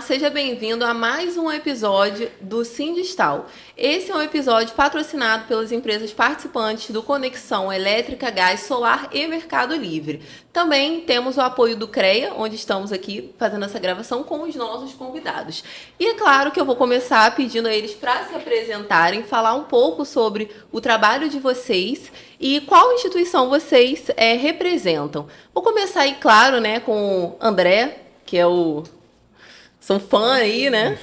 seja bem-vindo a mais um episódio do Sindistal. Esse é um episódio patrocinado pelas empresas participantes do Conexão Elétrica, Gás, Solar e Mercado Livre. Também temos o apoio do CREA, onde estamos aqui fazendo essa gravação com os nossos convidados. E é claro que eu vou começar pedindo a eles para se apresentarem, falar um pouco sobre o trabalho de vocês e qual instituição vocês representam. Vou começar aí, claro, né, com o André, que é o... São fã aí, né?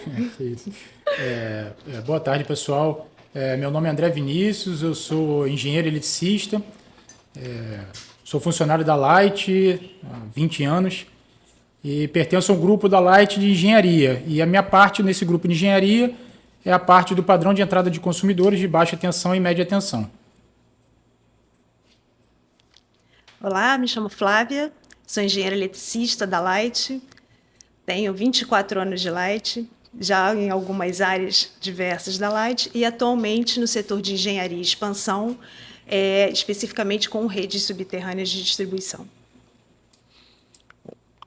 Boa tarde, pessoal. Meu nome é André Vinícius, eu sou engenheiro eletricista, sou funcionário da Light há 20 anos e pertenço ao grupo da Light de engenharia. E a minha parte nesse grupo de engenharia é a parte do padrão de entrada de consumidores de baixa tensão e média tensão. Olá, me chamo Flávia, sou engenheira eletricista da Light, tenho 24 anos de Light, já em algumas áreas diversas da Light e atualmente no setor de engenharia e expansão, especificamente com redes subterrâneas de distribuição.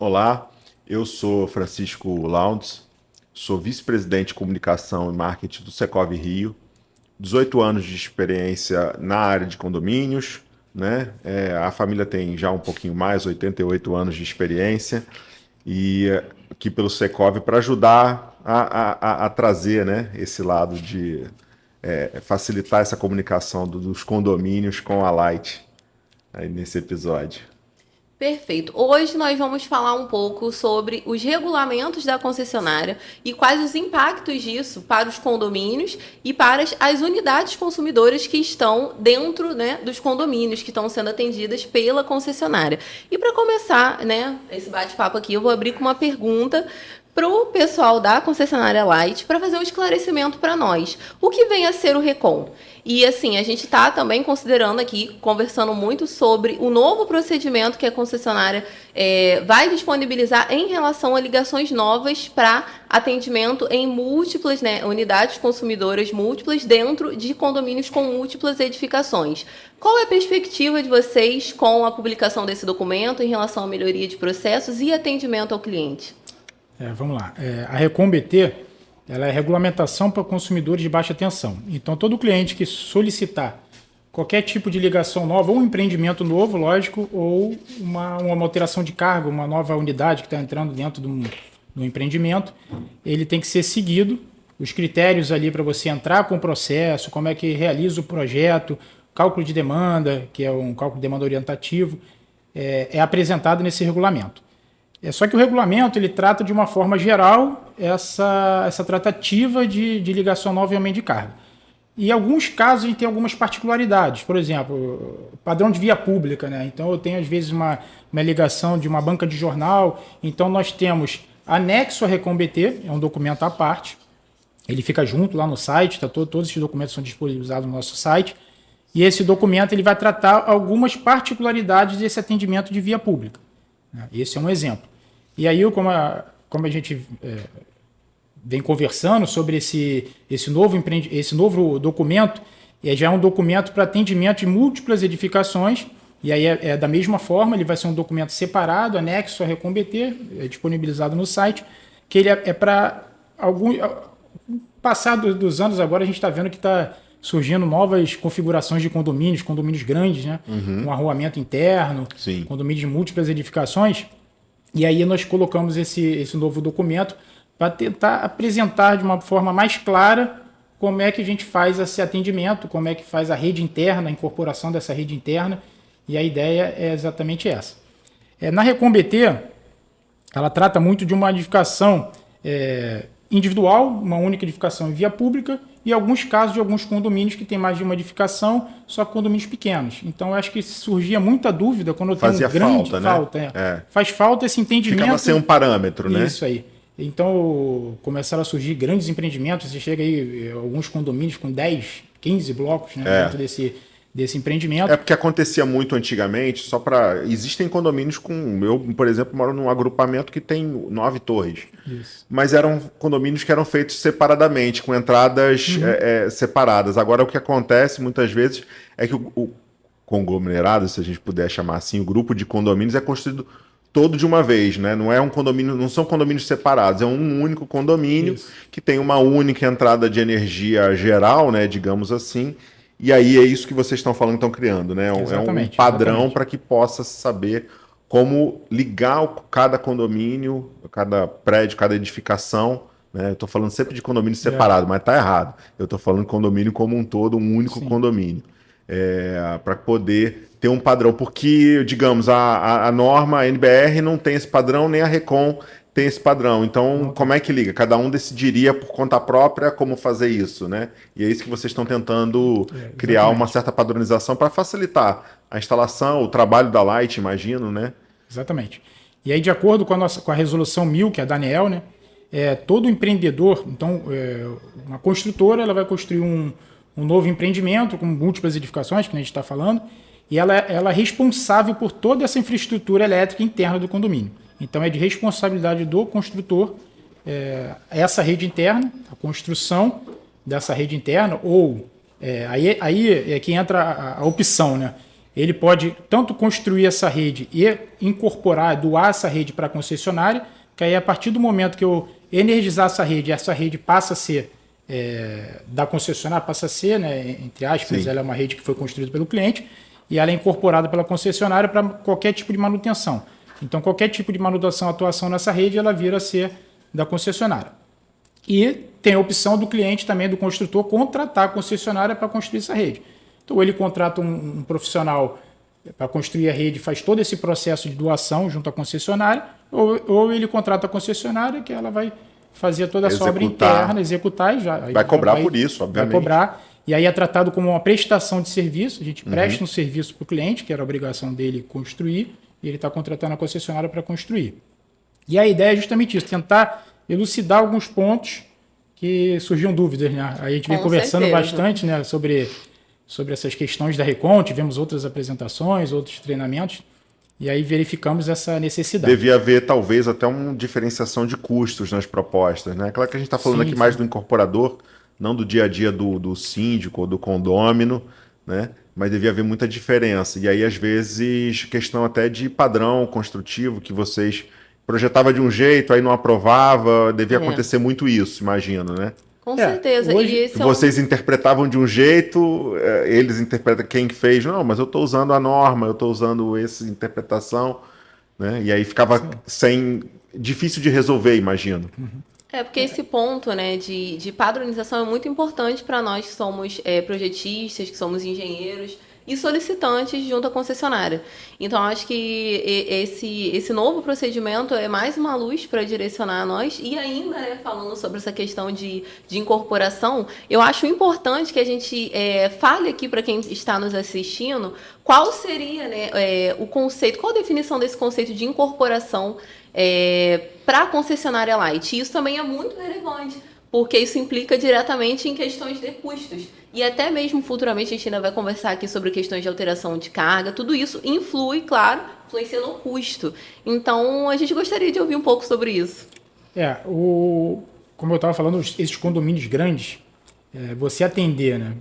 Olá, eu sou Francisco Lounds, sou vice-presidente de comunicação e marketing do Secov Rio, 18 anos de experiência na área de condomínios, né? A família tem já um pouquinho mais, 88 anos de experiência, e aqui pelo Secov para ajudar a trazer, né, esse lado de facilitar essa comunicação dos condomínios com a Light aí nesse episódio. Perfeito. Hoje nós vamos falar um pouco sobre os regulamentos da concessionária e quais os impactos disso para os condomínios e para as unidades consumidoras que estão dentro, né, dos condomínios que estão sendo atendidas pela concessionária. E para começar, né, esse bate-papo aqui, eu vou abrir com uma pergunta para o pessoal da concessionária Light para fazer um esclarecimento para nós. O que vem a ser o RECON? E assim, a gente está também considerando aqui, conversando muito sobre o novo procedimento que a concessionária vai disponibilizar em relação a ligações novas para atendimento em múltiplas, né, unidades consumidoras múltiplas dentro de condomínios com múltiplas edificações. Qual é a perspectiva de vocês com a publicação desse documento em relação à melhoria de processos e atendimento ao cliente? Vamos lá. A RECON BT, ela é regulamentação para consumidores de baixa tensão. Então, todo cliente que solicitar qualquer tipo de ligação nova, ou um empreendimento novo, lógico, ou uma alteração de carga, uma nova unidade que está entrando dentro do empreendimento, ele tem que ser seguido. Os critérios ali para você entrar com o processo, como é que realiza o projeto, cálculo de demanda, que é um cálculo de demanda orientativo, é apresentado nesse regulamento. Só que o regulamento ele trata de uma forma geral essa tratativa de ligação nova e aumento de carga. E em alguns casos a gente tem algumas particularidades. Por exemplo, padrão de via pública, né? Então eu tenho às vezes uma ligação de uma banca de jornal. Então nós temos anexo a RECON BT, é um documento à parte. Ele fica junto lá no site, todos esses documentos são disponibilizados no nosso site. E esse documento ele vai tratar algumas particularidades desse atendimento de via pública. Esse é um exemplo. E aí, como a gente vem conversando sobre esse novo documento, já é um documento para atendimento de múltiplas edificações, e aí da mesma forma, ele vai ser um documento separado, anexo a RECON BT, disponibilizado no site, que ele é para passado dos anos agora, a gente está vendo que está surgindo novas configurações de condomínios grandes, né? Com arruamento interno, Sim. Condomínios de múltiplas edificações. E aí nós colocamos esse novo documento para tentar apresentar de uma forma mais clara como é que a gente faz esse atendimento, como é que faz a rede interna, a incorporação dessa rede interna, e a ideia é exatamente essa. Na RECON BT, ela trata muito de uma edificação individual, uma única edificação em via pública, e alguns casos de alguns condomínios que tem mais de uma edificação, só condomínios pequenos. Então, eu acho que surgia muita dúvida quando eu tenho grande falta. Né? Faz falta esse entendimento. Ficava sem um parâmetro, né? Isso aí. Então, começaram a surgir grandes empreendimentos. Você chega aí, alguns condomínios com 10, 15 blocos, né, dentro desse empreendimento. Porque acontecia muito antigamente, existem condomínios eu, por exemplo, moro num agrupamento que tem 9 torres. Isso. Mas eram condomínios que eram feitos separadamente, com entradas separadas. Agora, o que acontece muitas vezes é que o conglomerado, se a gente puder chamar assim, o grupo de condomínios é construído todo de uma vez, né? Não é um condomínio, não são condomínios separados, é um único condomínio que tem uma única entrada de energia geral, né? Digamos assim. E aí é isso que vocês estão falando, estão criando, né? É um padrão para que possa saber como ligar cada condomínio, cada prédio, cada edificação. Né? Eu estou falando sempre de condomínio separado, mas está errado. Eu estou falando de condomínio como um todo, um único condomínio. Para poder ter um padrão, porque, digamos, a norma, a NBR não tem esse padrão, nem a Recon tem esse padrão. Então, como é que liga? Cada um decidiria por conta própria como fazer isso, né? E é isso que vocês estão tentando criar uma certa padronização para facilitar a instalação, o trabalho da Light, imagino, né? Exatamente. E aí, de acordo com a resolução 1000, que é a da ANEEL, né? Todo empreendedor, então, uma construtora, ela vai construir um novo empreendimento com múltiplas edificações, que a gente está falando, e ela é responsável por toda essa infraestrutura elétrica interna do condomínio. Então, é de responsabilidade do construtor essa rede interna, a construção dessa rede interna, ou aí é que entra a opção, né? Ele pode tanto construir essa rede e incorporar, doar essa rede para a concessionária, que aí a partir do momento que eu energizar essa rede passa a ser da concessionária, passa a ser, né, entre aspas, ela é uma rede que foi construída pelo cliente e ela é incorporada pela concessionária para qualquer tipo de manutenção. Então, qualquer tipo de manutenção, atuação nessa rede, ela vira a ser da concessionária. E tem a opção do cliente também, do construtor, contratar a concessionária para construir essa rede. Então, ele contrata um profissional para construir a rede, faz todo esse processo de doação junto à concessionária, ou ele contrata a concessionária, que ela vai fazer toda a sua obra interna, executar e já... Vai cobrar por isso, obviamente. Vai cobrar, e aí é tratado como uma prestação de serviço, a gente presta um serviço para o cliente, que era a obrigação dele construir, e ele está contratando a concessionária para construir. E a ideia é justamente isso, tentar elucidar alguns pontos que surgiam dúvidas, né? Aí a gente vem conversando bastante, né, sobre essas questões da Recon, tivemos outras apresentações, outros treinamentos, e aí verificamos essa necessidade. Devia haver, talvez, até uma diferenciação de custos nas propostas, né? Claro que a gente está falando aqui mais do incorporador, não do dia a dia do síndico ou do condômino, né? Mas devia haver muita diferença. E aí, às vezes, questão até de padrão construtivo, que vocês projetavam de um jeito, aí não aprovava, devia acontecer muito isso, imagino, né? Com certeza. Hoje, e esse vocês interpretavam de um jeito, eles interpretam quem fez. Não, mas eu estou usando a norma, eu estou usando essa interpretação, né? E aí ficava difícil de resolver, imagino. Porque esse ponto, né, de padronização é muito importante para nós que somos projetistas, que somos engenheiros e solicitantes junto à concessionária. Então, acho que esse novo procedimento é mais uma luz para direcionar a nós. E ainda, né, falando sobre essa questão de incorporação, eu acho importante que a gente fale aqui para quem está nos assistindo qual seria, né, o conceito, qual a definição desse conceito de incorporação para a concessionária Light. E isso também é muito relevante, porque isso implica diretamente em questões de custos. E até mesmo futuramente a gente ainda vai conversar aqui sobre questões de alteração de carga. Tudo isso influi, claro, influencia no custo. Então, a gente gostaria de ouvir um pouco sobre isso. Como eu estava falando, esses condomínios grandes, você atender, né?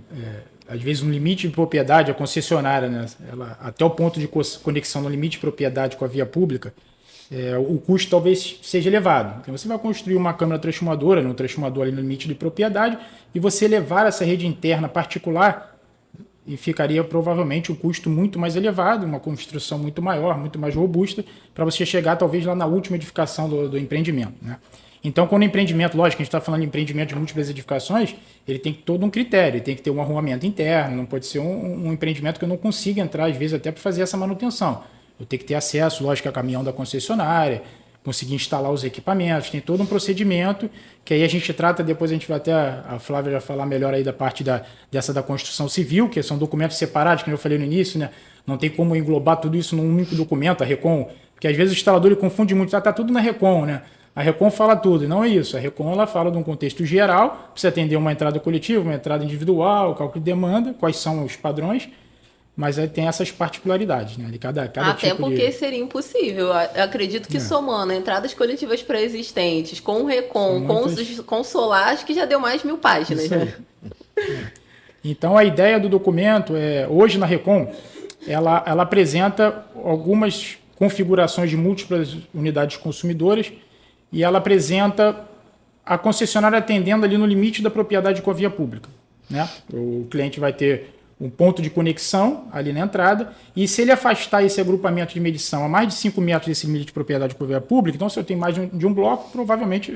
Às vezes no limite de propriedade, a concessionária, né? Ela, até o ponto de conexão no limite de propriedade com a via pública, o custo talvez seja elevado. Então você vai construir uma câmara transformadora, um transformador ali no limite de propriedade, e você levar essa rede interna particular, e ficaria provavelmente um custo muito mais elevado, uma construção muito maior, muito mais robusta, para você chegar talvez lá na última edificação do empreendimento, né? Então, quando o empreendimento, lógico, a gente está falando de empreendimento de múltiplas edificações, ele tem todo um critério, ele tem que ter um arruamento interno, não pode ser um empreendimento que eu não consiga entrar, às vezes, até para fazer essa manutenção. Eu tenho que ter acesso, lógico, a caminhão da concessionária, conseguir instalar os equipamentos, tem todo um procedimento que aí a gente trata, depois a gente vai até, a Flávia já falar melhor aí da parte da construção civil, que são documentos separados, que eu falei no início, né? Não tem como englobar tudo isso num único documento, a Recon, porque às vezes o instalador ele confunde muito, está tudo na Recon, né? A Recon fala tudo, e não é isso. A Recon ela fala de um contexto geral, precisa atender uma entrada coletiva, uma entrada individual, cálculo de demanda, quais são os padrões, mas aí tem essas particularidades, né? De cada Até tipo porque seria impossível. Eu acredito que somando entradas coletivas pré-existentes, com o Recon, com Solar, acho que já deu mais 1000 páginas. Né? Então a ideia do documento hoje na Recon, ela apresenta algumas configurações de múltiplas unidades consumidoras e ela apresenta a concessionária atendendo ali no limite da propriedade com a via pública, né? O cliente vai ter um ponto de conexão ali na entrada e se ele afastar esse agrupamento de medição a mais de 5 metros desse limite de propriedade com a via pública, então se eu tenho mais de um bloco, provavelmente,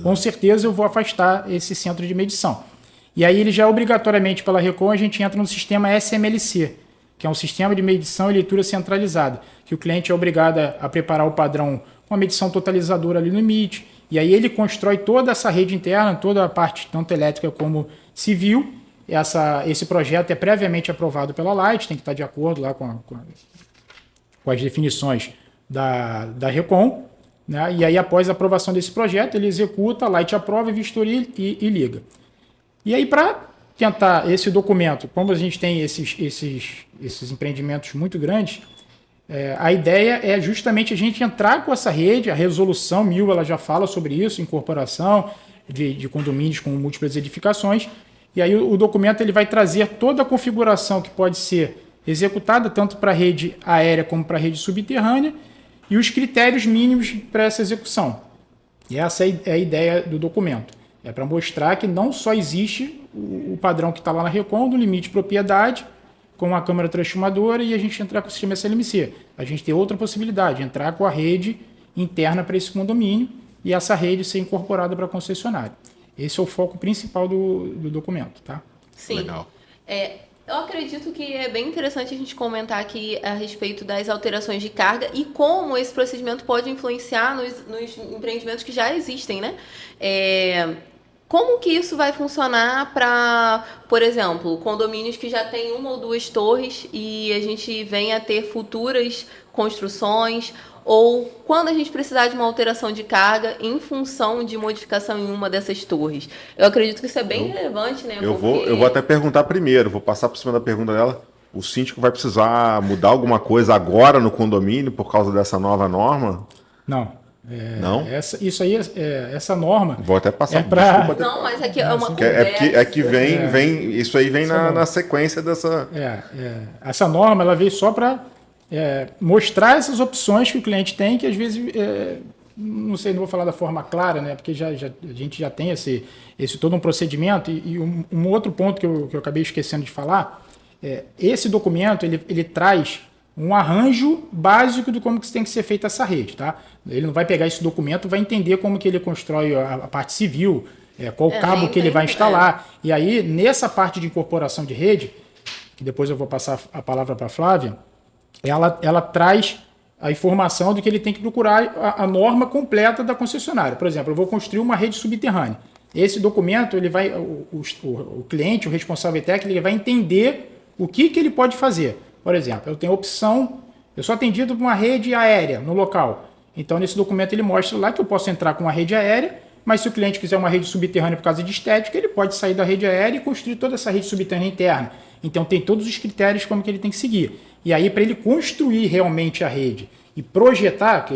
com certeza eu vou afastar esse centro de medição. E aí ele já obrigatoriamente pela RECON a gente entra no sistema SMLC, que é um sistema de medição e leitura centralizada, que o cliente é obrigado a preparar o padrão com a medição totalizadora ali no limite, e aí ele constrói toda essa rede interna, toda a parte tanto elétrica como civil. Esse projeto é previamente aprovado pela Light, tem que estar de acordo lá com as definições da RECON, né? E aí após a aprovação desse projeto, ele executa, a Light aprova, vistoria e liga. E aí para tentar esse documento, como a gente tem esses empreendimentos muito grandes, a ideia é justamente a gente entrar com essa rede, a resolução 1000 ela já fala sobre isso, incorporação de condomínios com múltiplas edificações, e aí o documento ele vai trazer toda a configuração que pode ser executada tanto para a rede aérea como para a rede subterrânea e os critérios mínimos para essa execução. E essa é a ideia do documento. É para mostrar que não só existe o padrão que está lá na RECON, do limite de propriedade, com a câmara transformadora e a gente entrar com o sistema SLMC. A gente tem outra possibilidade, entrar com a rede interna para esse condomínio e essa rede ser incorporada para a concessionária. Esse é o foco principal do documento. Tá? Sim. Legal. Eu acredito que é bem interessante a gente comentar aqui a respeito das alterações de carga e como esse procedimento pode influenciar nos empreendimentos que já existem, né? Como que isso vai funcionar para, por exemplo, condomínios que já têm 1 ou 2 torres e a gente venha a ter futuras construções, ou quando a gente precisar de uma alteração de carga em função de modificação em uma dessas torres? Eu acredito que isso é bem relevante, né? Eu vou até perguntar primeiro, vou passar por cima da pergunta dela. O síndico vai precisar mudar alguma coisa agora no condomínio por causa dessa nova norma? Não. Não? Essa norma. Vou até passar para. Não, mas é que é uma conversa. Que vem. Isso aí vem na sequência dessa. Essa norma ela veio só para mostrar essas opções que o cliente tem, que às vezes. Não sei, não vou falar da forma clara, né? Porque a gente já tem esse todo um procedimento. E um outro ponto que eu acabei esquecendo de falar, esse documento ele traz um arranjo básico de como que tem que ser feita essa rede, tá? Ele não vai pegar esse documento, vai entender como que ele constrói a parte civil, qual cabo que ele vai instalar. E aí, nessa parte de incorporação de rede, que depois eu vou passar a palavra para a Flávia, ela traz a informação de que ele tem que procurar a norma completa da concessionária. Por exemplo, eu vou construir uma rede subterrânea. Esse documento, ele vai, o cliente, o responsável técnico, ele vai entender o que ele pode fazer. Por exemplo, eu tenho opção, eu sou atendido por uma rede aérea no local. Então, nesse documento, ele mostra lá que eu posso entrar com uma rede aérea, mas se o cliente quiser uma rede subterrânea por causa de estética, ele pode sair da rede aérea e construir toda essa rede subterrânea interna. Então, tem todos os critérios como que ele tem que seguir. E aí, para ele construir realmente a rede e projetar, que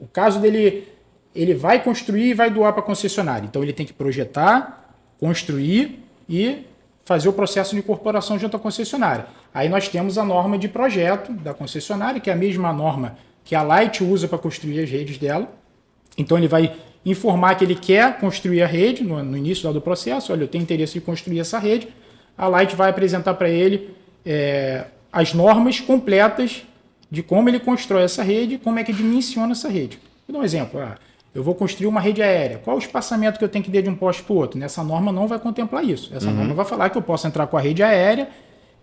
o caso dele, ele vai construir e vai doar para a concessionária. Então, ele tem que projetar, construir e fazer o processo de incorporação junto à concessionária. Aí nós temos a norma de projeto da concessionária, que é a mesma norma que a Light usa para construir as redes dela. Então ele vai informar que ele quer construir a rede no início lá do processo. Olha, eu tenho interesse em construir essa rede. A Light vai apresentar para ele as normas completas de como ele constrói essa rede, como é que dimensiona essa rede. Vou dar um exemplo. Eu vou construir uma rede aérea. Qual o espaçamento que eu tenho que dar de um poste para o outro? Nessa norma não vai contemplar isso. Essa norma vai falar que eu posso entrar com a rede aérea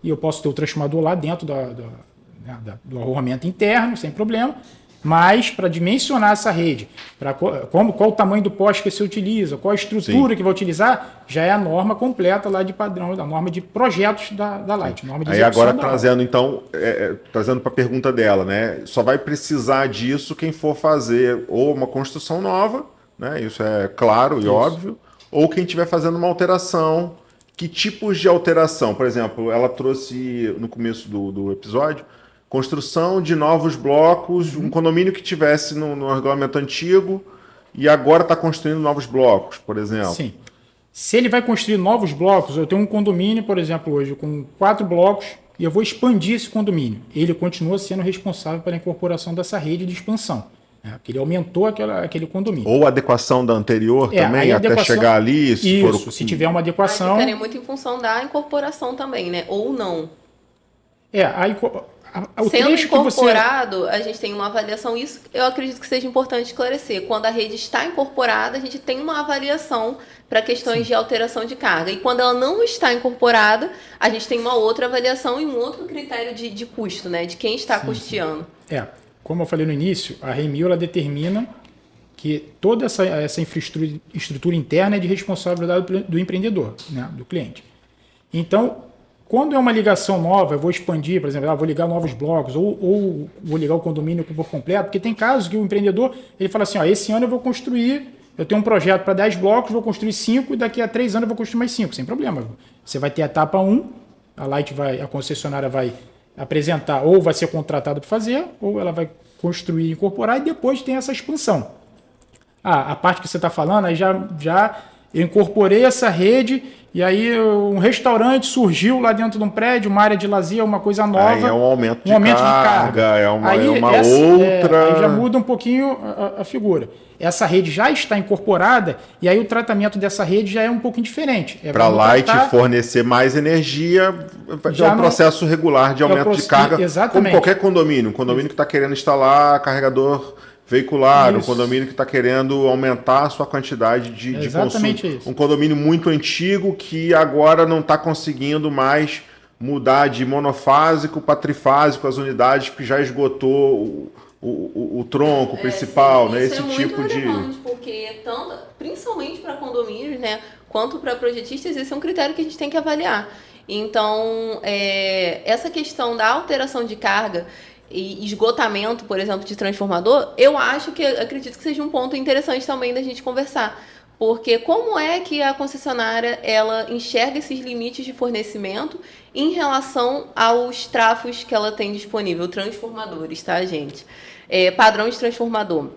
e eu posso ter o transformador lá dentro do arroamento interno, sem problema. Mas para dimensionar essa rede, qual o tamanho do poste que você utiliza, qual a estrutura que vai utilizar, já é a norma completa lá de padrão, da norma de projetos da Light. Norma de aí agora trazendo então, trazendo para a pergunta dela, né? Só vai precisar disso quem for fazer ou uma construção nova, né? Isso é claro e óbvio, ou quem estiver fazendo uma alteração. Que tipos de alteração? Por exemplo, ela trouxe no começo do episódio construção de novos blocos, um condomínio que tivesse no regulamento antigo e agora está construindo novos blocos, por exemplo. Sim. Se ele vai construir novos blocos, eu tenho um condomínio, por exemplo, hoje com 4 blocos e eu vou expandir esse condomínio. Ele continua sendo responsável pela incorporação dessa rede de expansão, né? Porque ele aumentou aquele condomínio. Ou adequação da anterior também, até chegar ali. Se tiver uma adequação... Mas ficaria muito em função da incorporação também, né? Ou não. O Sendo trecho incorporado, a gente tem uma avaliação. Isso eu acredito que seja importante esclarecer. Quando a rede está incorporada, a gente tem uma avaliação para questões de alteração de carga. E quando ela não está incorporada, a gente tem uma outra avaliação e um outro critério de custo, né? De quem está custeando. Como eu falei no início, a REMIL ela determina que toda essa infraestrutura interna é de responsabilidade do empreendedor, né? Do cliente. Então, quando é uma ligação nova, eu vou expandir, por exemplo, vou ligar novos blocos ou vou ligar o condomínio por completo, porque tem casos que o empreendedor ele fala assim, esse ano eu vou construir, eu tenho um projeto para 10 blocos, vou construir 5 e daqui a 3 anos eu vou construir mais 5, sem problema. Você vai ter a etapa 1, a concessionária vai apresentar ou vai ser contratada para fazer, ou ela vai construir e incorporar e depois tem essa expansão. A parte que você está falando, aí já eu incorporei essa rede e aí um restaurante surgiu lá dentro de um prédio, uma área de lazer, uma coisa nova. Aí é um aumento de carga, é uma outra... Aí já muda um pouquinho a figura. Essa rede já está incorporada e aí o tratamento dessa rede já é um pouquinho diferente. Para a Light fornecer mais energia, já é um processo regular de aumento de carga, exatamente. Como qualquer condomínio. Um condomínio que está querendo instalar carregador veicular, um condomínio que está querendo aumentar a sua quantidade de consumo. Isso. Um condomínio muito antigo que agora não está conseguindo mais mudar de monofásico para trifásico as unidades, porque já esgotou o tronco principal, sim, né? Isso Esse é tipo muito de... relevante, porque principalmente para condomínios, né, quanto para projetistas, esse é um critério que a gente tem que avaliar. Então, essa questão da alteração de carga e esgotamento, por exemplo, de transformador, eu acredito que seja um ponto interessante também da gente conversar. Porque como é que a concessionária ela enxerga esses limites de fornecimento em relação aos trafos que ela tem disponível, transformadores, tá, gente? Padrão de transformador.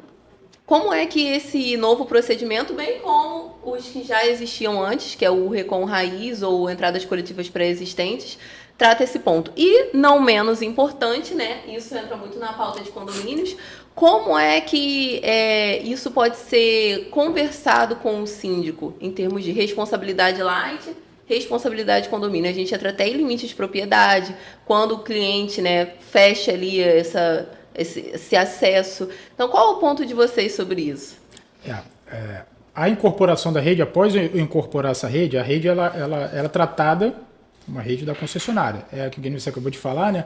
Como é que esse novo procedimento, bem como os que já existiam antes, que é o Recon Raiz ou entradas coletivas pré-existentes, trata esse ponto. E, não menos importante, né, isso entra muito na pauta de condomínios, como é que isso pode ser conversado com o síndico em termos de responsabilidade light, responsabilidade condomínio? A gente entra até em limites de propriedade, quando o cliente, né, fecha ali esse acesso. Então, qual é o ponto de vocês sobre isso? A incorporação da rede, após eu incorporar essa rede, a rede ela é tratada uma rede da concessionária. Que você acabou de falar, né?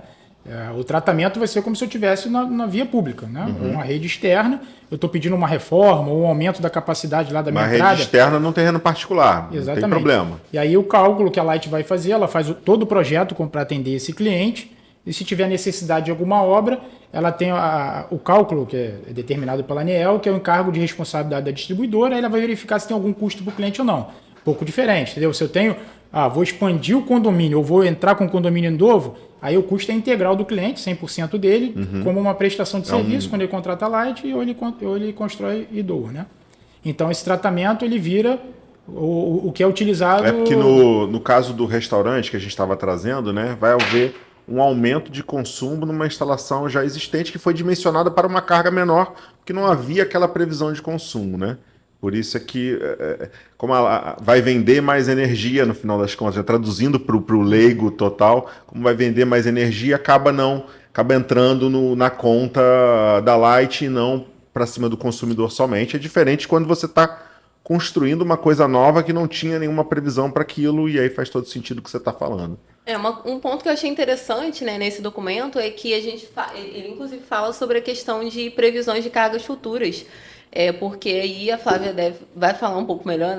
O tratamento vai ser como se eu estivesse na via pública, né? Uma rede externa, eu estou pedindo uma reforma ou um aumento da capacidade lá da minha entrada. Uma rede externa num terreno particular, exatamente. Não tem problema. E aí o cálculo que a Light vai fazer, ela faz todo o projeto para atender esse cliente, e se tiver necessidade de alguma obra, ela tem o cálculo que é determinado pela ANEEL, que é o encargo de responsabilidade da distribuidora, aí ela vai verificar se tem algum custo para o cliente ou não. Pouco diferente, entendeu? Se eu tenho, vou expandir o condomínio ou vou entrar com um condomínio novo, aí o custo é integral do cliente, 100% dele, como uma prestação de serviço, quando ele contrata a Light ou ele constrói e doa, né? Então esse tratamento ele vira o que é utilizado... Porque no caso do restaurante que a gente estava trazendo, né, vai haver um aumento de consumo numa instalação já existente que foi dimensionada para uma carga menor, porque não havia aquela previsão de consumo, né? Por isso é que, como ela vai vender mais energia no final das contas, traduzindo para o leigo total, como vai vender mais energia, acaba entrando na conta da Light e não para cima do consumidor somente. É diferente quando você está construindo uma coisa nova que não tinha nenhuma previsão para aquilo, e aí faz todo sentido o que você está falando. Um ponto que eu achei interessante, né, nesse documento é que ele inclusive fala sobre a questão de previsões de cargas futuras. Porque aí a Flávia vai falar um pouco melhor,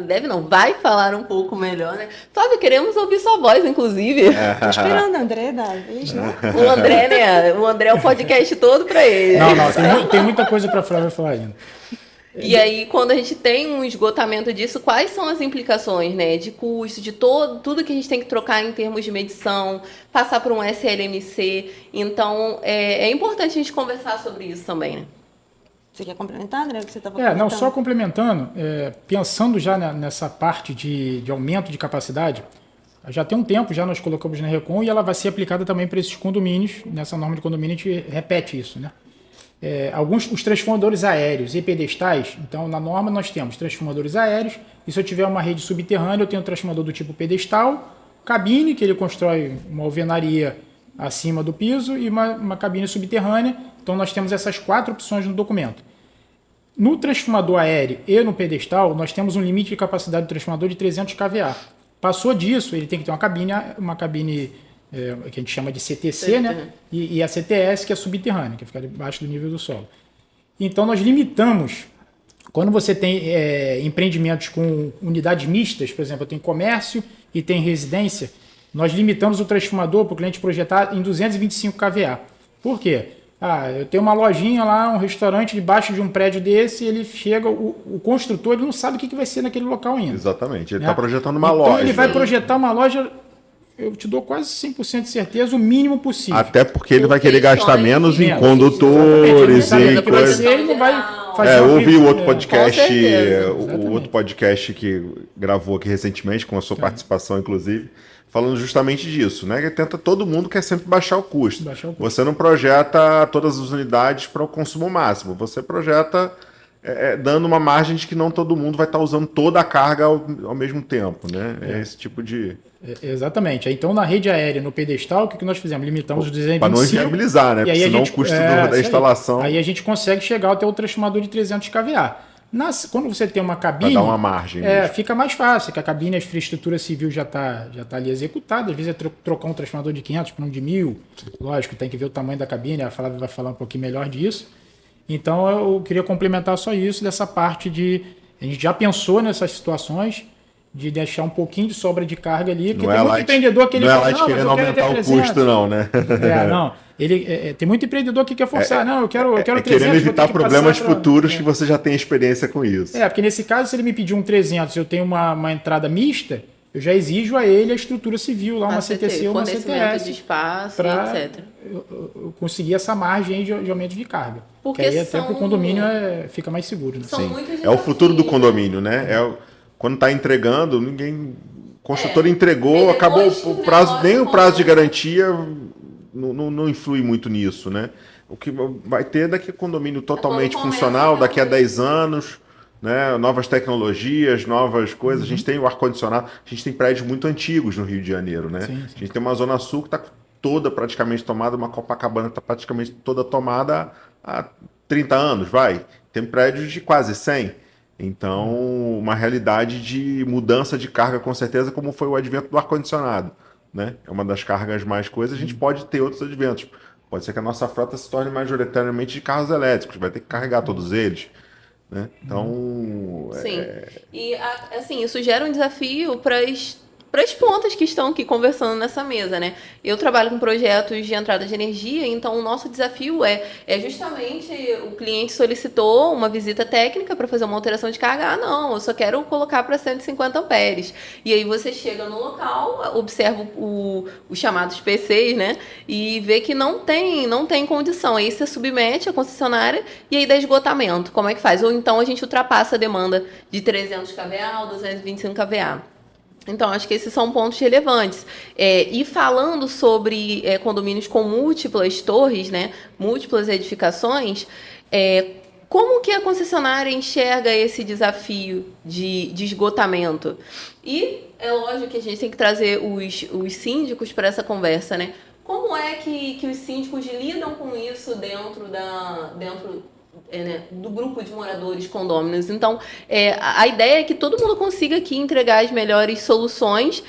vai falar um pouco melhor, né? Flávia, queremos ouvir sua voz, inclusive. Tô esperando o André da vez, né? O André, né? O André é o podcast todo para ele. Não, tem muita coisa para a Flávia falar ainda. E aí, quando a gente tem um esgotamento disso, quais são as implicações, né? De custo, de tudo que a gente tem que trocar em termos de medição, passar por um SLMC. Então, é importante a gente conversar sobre isso também, né? Você quer complementar, André, o que você estava comentando? Não, só complementando, pensando já nessa parte de aumento de capacidade, já tem um tempo, já nós colocamos na Recon e ela vai ser aplicada também para esses condomínios. Nessa norma de condomínio a gente repete isso, né? Os transformadores aéreos e pedestais, então na norma nós temos transformadores aéreos, e se eu tiver uma rede subterrânea, eu tenho um transformador do tipo pedestal, cabine, que ele constrói uma alvenaria acima do piso, e uma cabine subterrânea. Então nós temos essas 4 opções no documento. No transformador aéreo e no pedestal, nós temos um limite de capacidade do transformador de 300 kVA. Passou disso, ele tem que ter uma cabine que a gente chama de CTC, né? E a CTS, que é subterrânea, que fica abaixo do nível do solo. Então, nós limitamos, quando você tem empreendimentos com unidades mistas, por exemplo, eu tenho comércio e tem residência, nós limitamos o transformador para o cliente projetar em 225 kVA. Por quê? Eu tenho uma lojinha lá, um restaurante debaixo de um prédio desse, ele chega, o construtor ele não sabe o que vai ser naquele local ainda. Exatamente, ele né? está projetando uma então, loja. Ele vai projetar uma loja, eu te dou quase 100% de certeza, o mínimo possível. Até porque ele vai querer gastar menos em Exatamente. condutores Ele e coisas. ele não vai fazer Eu ouvi o outro podcast, Com certeza. o outro podcast que gravou aqui recentemente, com a sua participação, inclusive, falando justamente disso, né? Que todo mundo quer sempre baixar o custo. Você não projeta todas as unidades para o consumo máximo, você projeta dando uma margem de que não todo mundo vai estar usando toda a carga ao mesmo tempo, né? É esse tipo de... Exatamente. Então, na rede aérea, no pedestal, o que nós fizemos? Limitamos os 225. Para não inviabilizar, né? Porque senão o custo da instalação... Aí a gente consegue chegar até o transformador de 300 kVA. Quando você tem uma cabine... Para dar uma margem. Fica mais fácil, que a cabine, a infraestrutura civil já tá ali executada. Às vezes é trocar um transformador de 500 para um de 1.000. Lógico, tem que ver o tamanho da cabine. A Flávia vai falar um pouquinho melhor disso. Então, eu queria complementar só isso, dessa parte de... A gente já pensou nessas situações de deixar um pouquinho de sobra de carga ali, porque tem muito empreendedor que ele fala, não, querendo aumentar o custo, não, né? Não. Tem muito empreendedor que quer forçar, eu quero 300. Querendo evitar problemas futuros que você já tem experiência com isso. Porque nesse caso, se ele me pedir um 300 e eu tenho uma entrada mista, eu já exijo a ele a estrutura civil, lá uma CTC ou uma CTS. De espaço, etc. Eu conseguir essa margem de aumento de carga. Porque aí até para o condomínio fica mais seguro. Né? Sim. É o futuro do condomínio, né? Quando está entregando, o construtor entregou, acabou o prazo, nem o prazo de garantia não influi muito nisso, né? O que vai ter daqui a condomínio totalmente funcional, daqui a 10 anos, né? Novas tecnologias, novas coisas. A gente tem o ar-condicionado, a gente tem prédios muito antigos no Rio de Janeiro, né? Sim. A gente tem uma Zona Sul que está toda praticamente tomada, uma Copacabana está praticamente toda tomada há 30 anos, vai. Tem prédios de quase 100. Então, uma realidade de mudança de carga, com certeza, como foi o advento do ar-condicionado, né? É uma das cargas mais coisas. A gente pode ter outros adventos. Pode ser que a nossa frota se torne majoritariamente de carros elétricos, vai ter que carregar todos eles, né? Então... Sim. E, assim, isso gera um desafio para as pontas que estão aqui conversando nessa mesa, né? Eu trabalho com projetos de entrada de energia, então o nosso desafio é justamente o cliente solicitou uma visita técnica para fazer uma alteração de carga. Não, eu só quero colocar para 150 amperes. E aí você chega no local, observa os chamados PCs, né? E vê que não tem condição. Aí você submete a concessionária e aí dá esgotamento. Como é que faz? Ou então a gente ultrapassa a demanda de 300 kVA ou 225 kVA. Então, acho que esses são pontos relevantes. E falando sobre condomínios com múltiplas torres, né, múltiplas edificações, como que a concessionária enxerga esse desafio de esgotamento? E é lógico que a gente tem que trazer os síndicos para essa conversa, né? Como é que os síndicos lidam com isso dentro do grupo de moradores condôminos? Então, a ideia é que todo mundo consiga aqui entregar as melhores soluções,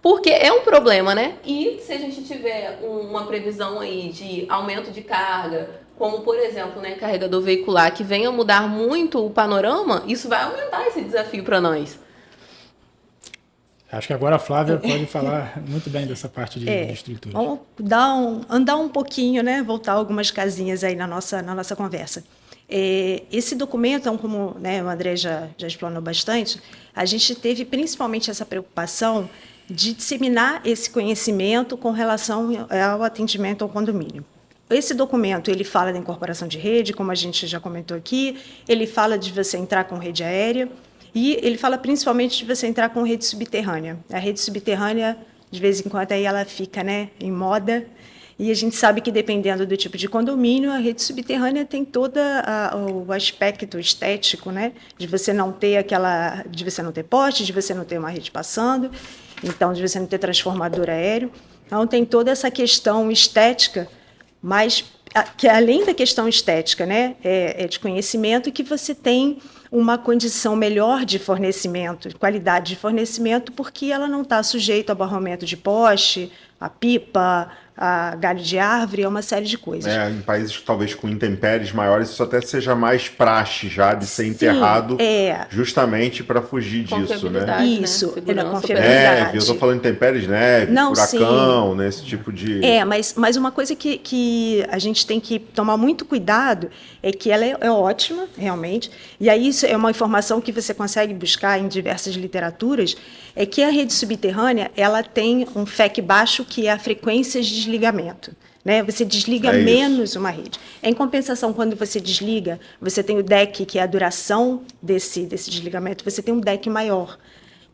porque é um problema, né? E se a gente tiver uma previsão aí de aumento de carga, como, por exemplo, né, carregador veicular, que venha mudar muito o panorama, isso vai aumentar esse desafio para nós. Acho que agora a Flávia pode falar muito bem dessa parte de estrutura. Vamos andar um pouquinho, né? Voltar algumas casinhas aí na nossa conversa. Esse documento, então, como, né, o André já explanou bastante, a gente teve principalmente essa preocupação de disseminar esse conhecimento com relação ao atendimento ao condomínio. Esse documento, ele fala da incorporação de rede, como a gente já comentou aqui, ele fala de você entrar com rede aérea, e ele fala principalmente de você entrar com rede subterrânea. A rede subterrânea de vez em quando aí ela fica, né, em moda. E a gente sabe que, dependendo do tipo de condomínio, a rede subterrânea tem todo o aspecto estético, né? De você não ter de você não ter poste, de você não ter uma rede passando, então de você não ter transformador aéreo. Então tem toda essa questão estética, mas que além da questão estética, né, é de conhecimento, que você tem uma condição melhor de fornecimento, qualidade de fornecimento, porque ela não está sujeita ao barramento de poste, a pipa, a galho de árvore, é uma série de coisas. Em países talvez com intempéries maiores, isso até seja mais praxe já de ser Sim, enterrado, justamente para fugir disso, né? Isso, né? confiabilidade. Eu estou falando intempéries, neve, furacão, né? Esse tipo de... Mas uma coisa que a gente tem que tomar muito cuidado é que ela é ótima, realmente, e aí isso é uma informação que você consegue buscar em diversas literaturas, é que a rede subterrânea ela tem um FEC baixo, que é a frequência de desligamento. Né? Você desliga menos uma rede. Em compensação, quando você desliga, você tem o DEC, que é a duração desse desligamento, você tem um DEC maior.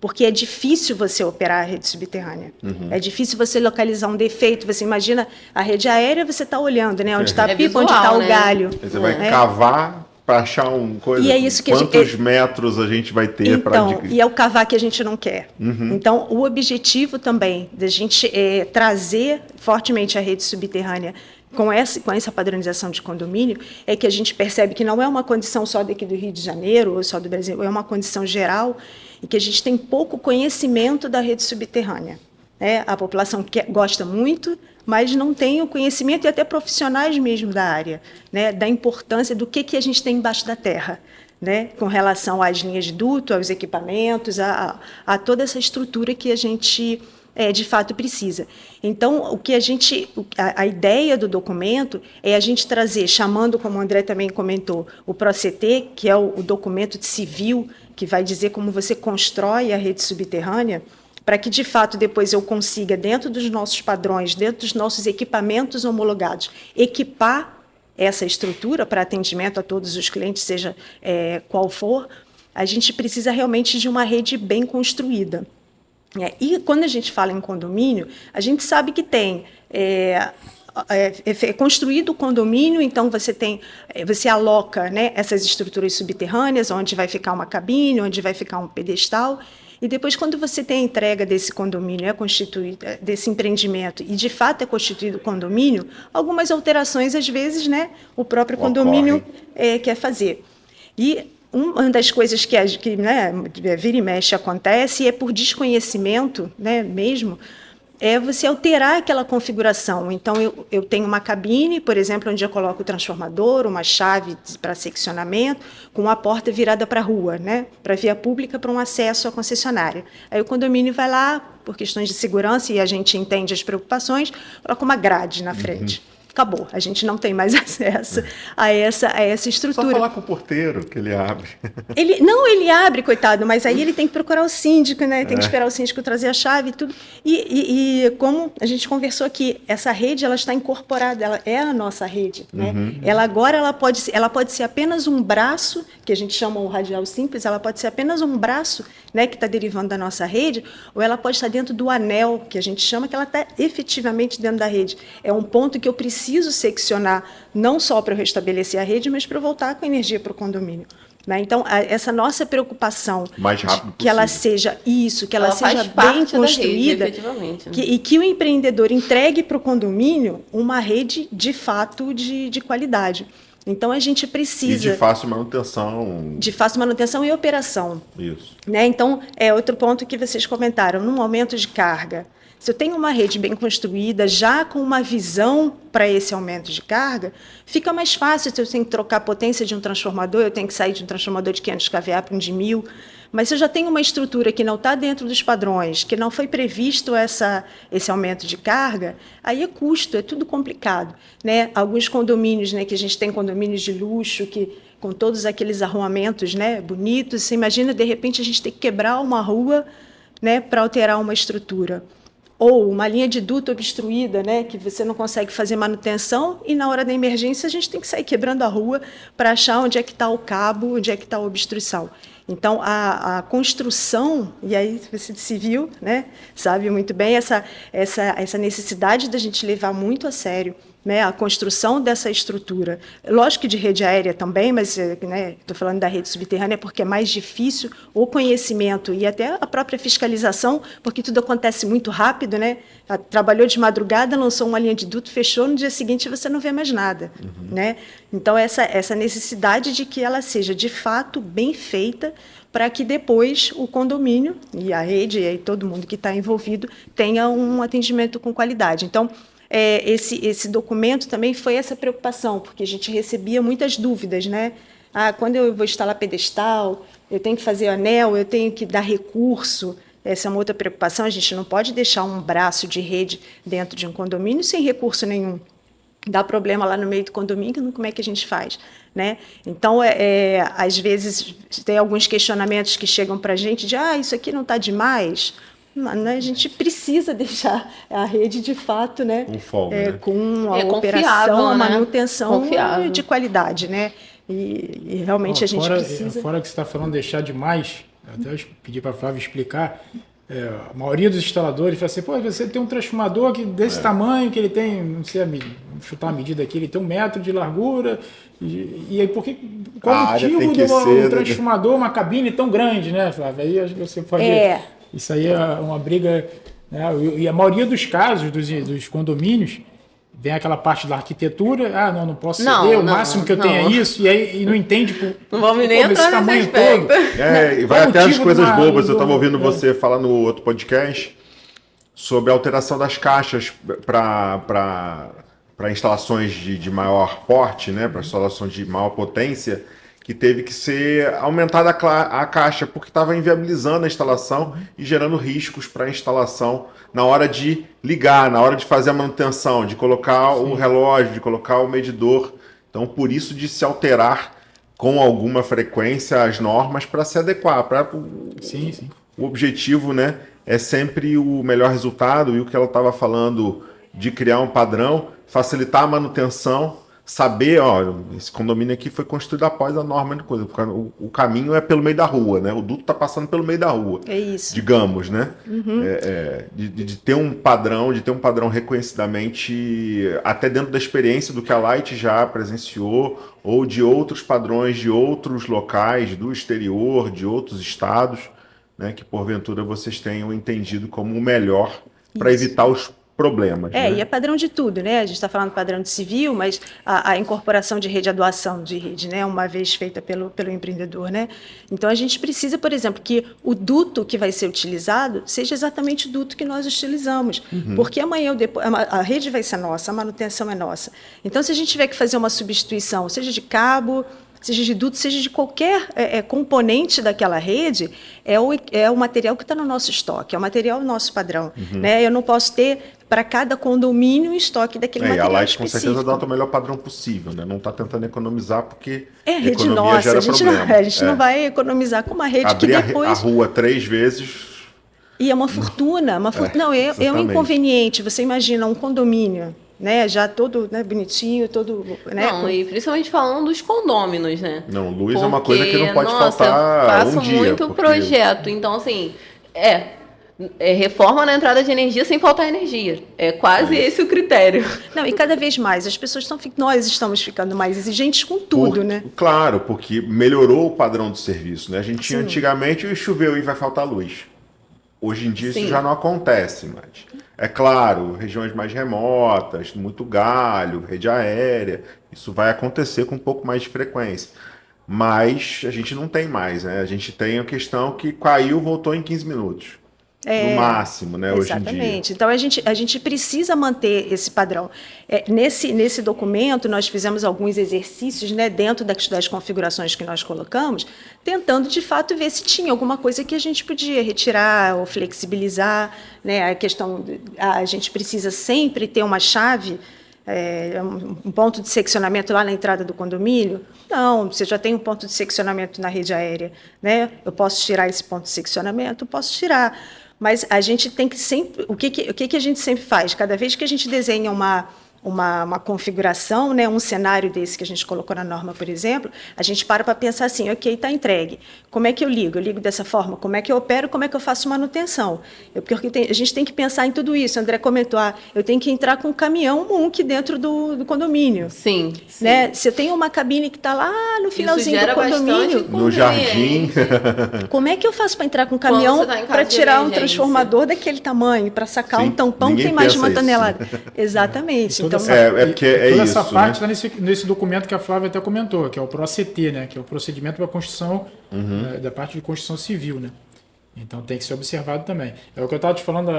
Porque é difícil você operar a rede subterrânea. É difícil você localizar um defeito. Você imagina a rede aérea, você está olhando, né? Onde está a pipa, onde está o galho. Você vai cavar para achar uma coisa. E é isso que quantos metros a gente vai ter para e é o cavar que a gente não quer. Então, o objetivo também da gente trazer fortemente a rede subterrânea com essa padronização de condomínio é que a gente percebe que não é uma condição só daqui do Rio de Janeiro ou só do Brasil, é uma condição geral e que a gente tem pouco conhecimento da rede subterrânea. A população gosta muito, mas não tem o conhecimento, e até profissionais mesmo da área, né, da importância do que a gente tem embaixo da terra, né, com relação às linhas de duto, aos equipamentos, a toda essa estrutura que a gente de fato precisa. Então, a ideia do documento é a gente trazer, chamando, como o André também comentou, o PROCT, que é o documento civil, que vai dizer como você constrói a rede subterrânea, para que, de fato, depois eu consiga, dentro dos nossos padrões, dentro dos nossos equipamentos homologados, equipar essa estrutura para atendimento a todos os clientes, seja qual for, a gente precisa realmente de uma rede bem construída. E quando a gente fala em condomínio, a gente sabe que tem... é construído o condomínio, então você aloca, né, essas estruturas subterrâneas, onde vai ficar uma cabine, onde vai ficar um pedestal, e depois, quando você tem a entrega desse condomínio, desse empreendimento, e de fato é constituído o condomínio, algumas alterações, às vezes, né, o próprio condomínio quer fazer. E uma das coisas que né, vira e mexe acontece, e é por desconhecimento, né, mesmo, é você alterar aquela configuração. Então, eu tenho uma cabine, por exemplo, onde eu coloco o transformador, uma chave para seccionamento, com uma porta virada para a rua, né, para a via pública, para um acesso à concessionária. Aí o condomínio vai lá, por questões de segurança, e a gente entende as preocupações, coloca uma grade na frente. Acabou, a gente não tem mais acesso a essa estrutura. Só falar com o porteiro que ele abre. Ele abre, coitado, mas aí ele tem que procurar o síndico, né? Tem que esperar o síndico trazer a chave e tudo. E como a gente conversou aqui, essa rede ela está incorporada, ela é a nossa rede, né? Ela pode ser apenas um braço, que a gente chama o radial simples, ela pode ser apenas um braço, né, que está derivando da nossa rede, ou ela pode estar dentro do anel, que a gente chama, que ela está efetivamente dentro da rede. É um ponto que eu preciso seccionar, não só para eu restabelecer a rede, mas para eu voltar com energia para o condomínio. Né? Então, essa nossa preocupação mais rápido que ela seja que ela seja bem construída, rede, e que o empreendedor entregue para o condomínio uma rede, de fato, de qualidade. Então, a gente precisa... E de fácil manutenção. De fácil manutenção e operação. Isso. Né? Então, outro ponto que vocês comentaram, no momento de carga, se eu tenho uma rede bem construída, já com uma visão para esse aumento de carga, fica mais fácil. Se eu tenho que trocar a potência de um transformador, eu tenho que sair de um transformador de 500 kVA para um de 1000. Mas se eu já tenho uma estrutura que não está dentro dos padrões, que não foi previsto esse aumento de carga, aí é custo, é tudo complicado. Né? Alguns condomínios, né, que a gente tem condomínios de luxo, que com todos aqueles arruamentos, né, bonitos, você imagina, de repente, a gente ter que quebrar uma rua, né, para alterar uma estrutura. ou uma linha de duto obstruída, né, que você não consegue fazer manutenção, e na hora da emergência a gente tem que sair quebrando a rua para achar onde é que está o cabo, onde é que está a obstrução. Então, a construção, e aí você de civil, né, sabe muito bem essa necessidade da gente levar muito a sério, né, a construção dessa estrutura. Lógico que de rede aérea também, mas estou falando da rede subterrânea porque é mais difícil o conhecimento e até a própria fiscalização, porque tudo acontece muito rápido, né? Trabalhou de madrugada, lançou uma linha de duto, fechou, no dia seguinte você não vê mais nada. Né? Então, essa necessidade de que ela seja, de fato, bem feita, para que depois o condomínio e a rede e todo mundo que está envolvido tenha um atendimento com qualidade. Então, esse documento também foi essa preocupação, porque a gente recebia muitas dúvidas, né? Quando eu vou instalar pedestal, eu tenho que fazer anel, eu tenho que dar recurso. Essa é uma outra preocupação, a gente não pode deixar um braço de rede dentro de um condomínio sem recurso nenhum. Dá problema lá no meio do condomínio, como é que a gente faz? Né? Então, às vezes, tem alguns questionamentos que chegam para a gente de isso aqui não está demais. A gente precisa deixar a rede, de fato, né, com folga, né? Com a operação, a manutenção de qualidade. Né? E realmente a gente precisa... Fora que você está falando deixar demais, até eu pedi para a Flávia explicar, a maioria dos instaladores fala assim, você tem um transformador desse tamanho, que ele tem, não sei, vamos chutar a medida aqui, ele tem 1 metro de largura, e aí qual o motivo do transformador, uma cabine tão grande, né, Flávia? Aí você pode... Isso aí é uma briga, né? E a maioria dos casos dos condomínios vem aquela parte da arquitetura, não posso ceder, o máximo que eu tenho é isso, e não entende não vamos nem entrar esse tamanho todo. E vai até as coisas bobas. Eu estava ouvindo você falar no outro podcast sobre a alteração das caixas para instalações de maior porte, né? Para instalações de maior potência, que teve que ser aumentada a caixa, porque estava inviabilizando a instalação e gerando riscos para a instalação na hora de ligar, na hora de fazer a manutenção, de colocar o relógio, de colocar o medidor. Então, por isso de se alterar com alguma frequência as normas para se adequar. O objetivo, né, é sempre o melhor resultado, e o que ela estava falando de criar um padrão, facilitar a manutenção, saber, esse condomínio aqui foi construído após a norma de coisa. O caminho é pelo meio da rua, né? O duto está passando pelo meio da rua. É isso. Digamos, né? De ter um padrão, reconhecidamente, até dentro da experiência do que a Light já presenciou, ou de outros padrões de outros locais, do exterior, de outros estados, né? Que porventura vocês tenham entendido como o melhor para evitar os problemas. E é padrão de tudo, né? A gente está falando padrão de civil, mas a incorporação de rede, a doação de rede, né? Uma vez feita pelo empreendedor, né? Então, a gente precisa, por exemplo, que o duto que vai ser utilizado seja exatamente o duto que nós utilizamos, porque amanhã ou depois, a rede vai ser nossa, a manutenção é nossa. Então, se a gente tiver que fazer uma substituição, seja de cabo, seja de duto, seja de qualquer componente daquela rede, é o material que está no nosso estoque, é o material nosso padrão. Né? Eu não posso ter para cada condomínio um estoque daquele material a Light específico. Com certeza dá o melhor padrão possível, né? Não está tentando economizar porque a rede nossa, gera problema. A gente não vai economizar com uma rede abrir que depois... a rua 3 vezes... E é uma fortuna. Não, é um inconveniente. Você imagina um condomínio, né, já todo, né, bonitinho, todo... Né, e principalmente falando dos condôminos, né? Não, luz é uma coisa que não pode faltar um dia. Eu faço muito projeto, então assim, reforma na entrada de energia sem faltar energia. É quase esse o critério. Não, e cada vez mais, as pessoas nós estamos ficando mais exigentes com tudo, né? Claro, porque melhorou o padrão do serviço, né? A gente tinha antigamente, choveu e vai faltar luz. Hoje em dia isso já não acontece mais. É claro, regiões mais remotas, muito galho, rede aérea, isso vai acontecer com um pouco mais de frequência. Mas a gente não tem mais, né? A gente tem a questão que caiu, voltou em 15 minutos. No máximo, né, hoje em dia. Exatamente. Então, a gente precisa manter esse padrão. Nesse documento, nós fizemos alguns exercícios, né, dentro das configurações que nós colocamos, tentando, de fato, ver se tinha alguma coisa que a gente podia retirar ou flexibilizar. Né, a questão, a gente precisa sempre ter uma chave, um ponto de seccionamento lá na entrada do condomínio. Não, você já tem um ponto de seccionamento na rede aérea. Né? Eu posso tirar esse ponto de seccionamento? Posso tirar. Mas a gente tem que sempre... O que a gente sempre faz? Cada vez que a gente desenha uma configuração, né, um cenário desse que a gente colocou na norma, por exemplo, a gente para pensar assim, ok, está entregue. Como é que eu ligo? Eu ligo dessa forma? Como é que eu opero? Como é que eu faço manutenção? Porque a gente tem que pensar em tudo isso. O André comentou, eu tenho que entrar com um caminhão MUNC dentro do condomínio. Sim, sim. Né? Se eu tenho uma cabine que está lá no finalzinho do condomínio... No jardim. Como é que eu faço para entrar com um caminhão para tirar um transformador daquele tamanho, para sacar um tampão que tem mais de uma tonelada? Exatamente. Toda essa isso, parte né? está nesse documento que a Flávia até comentou, que é o PROCT, né? Que é o procedimento para construção, da parte de construção civil, né? Então tem que ser observado também. É o que eu estava te falando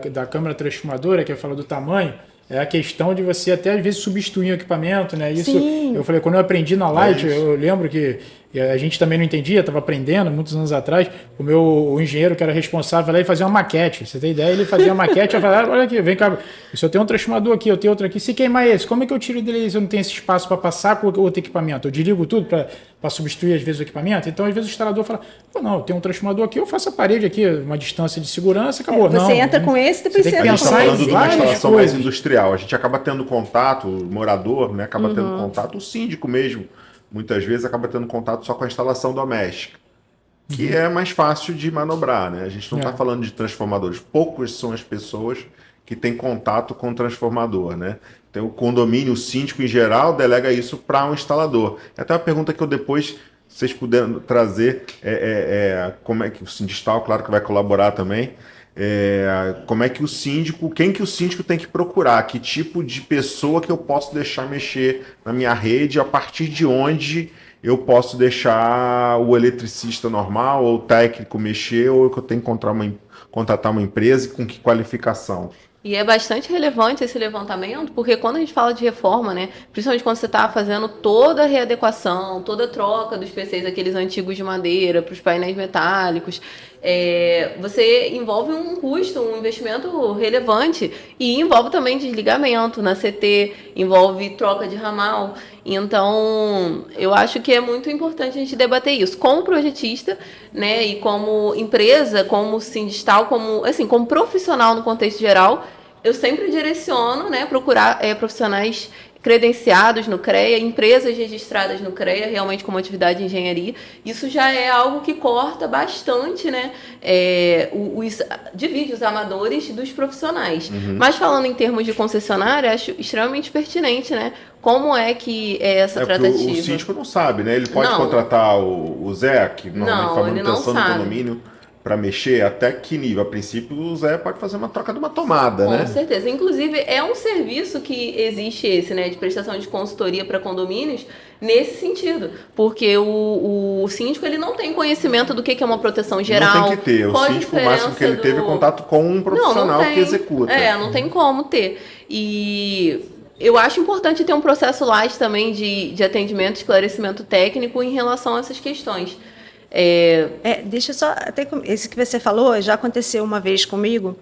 da câmara transformadora, que eu falo do tamanho, é a questão de você até às vezes substituir o equipamento, né? Isso, Sim. eu falei, quando eu aprendi na Light, eu lembro que a gente também não entendia, estava aprendendo muitos anos atrás, o engenheiro que era responsável lá, ele fazia uma maquete, você tem ideia? Ele fazia uma maquete, eu falava, olha aqui, vem cá, se eu tenho um transformador aqui, eu tenho outro aqui, se queimar esse, como é que eu tiro dele se eu não tenho esse espaço para passar com outro equipamento? Eu desligo tudo para substituir às vezes o equipamento? Então às vezes o instalador fala, não, eu tenho um transformador aqui, eu faço a parede aqui, uma distância de segurança, acabou. Você entra com esse, depois você A entra gente está com falando esse. de uma instalação mais industrial. A gente acaba tendo contato, o morador, né, acaba tendo contato, o síndico mesmo, muitas vezes acaba tendo contato só com a instalação doméstica, que é mais fácil de manobrar, né? A gente não está falando de transformadores. Poucas são as pessoas que têm contato com o transformador, né? Então, o condomínio, o síndico em geral, delega isso para um instalador. Até uma pergunta que eu depois, vocês puderem trazer, como é que o Sindistal, claro que vai colaborar também, como é que o síndico, quem que o síndico tem que procurar, que tipo de pessoa que eu posso deixar mexer na minha rede, a partir de onde eu posso deixar o eletricista normal ou o técnico mexer, ou que eu tenho que contratar uma empresa e com que qualificação? E é bastante relevante esse levantamento, porque quando a gente fala de reforma, né, principalmente quando você está fazendo toda a readequação, toda a troca dos PCs, aqueles antigos de madeira, para os painéis metálicos, você envolve um custo, um investimento relevante e envolve também desligamento na CT, envolve troca de ramal. Então, eu acho que é muito importante a gente debater isso como projetista, né, e como empresa, como Sindistal, como profissional no contexto geral. Eu sempre direciono, né, procurar profissionais credenciados no CREA, empresas registradas no CREA, realmente como atividade de engenharia. Isso já é algo que corta bastante, né, divide os amadores dos profissionais. Mas falando em termos de concessionária, acho extremamente pertinente, né, como é que é essa tratativa. O síndico não sabe, né? Ele pode contratar o Zé, que normalmente faz manutenção do condomínio, para mexer até que nível? A princípio, o Zé pode fazer uma troca de uma tomada, né? Com certeza. Inclusive, é um serviço que existe esse, né, de prestação de consultoria para condomínios nesse sentido. Porque o síndico, ele não tem conhecimento do que é uma proteção geral. Não tem que ter. O síndico, o máximo que ele teve é contato com um profissional que executa. Não tem como ter. E eu acho importante ter um processo light também de atendimento, esclarecimento técnico em relação a essas questões. Deixa só, até esse que você falou, já aconteceu uma vez comigo,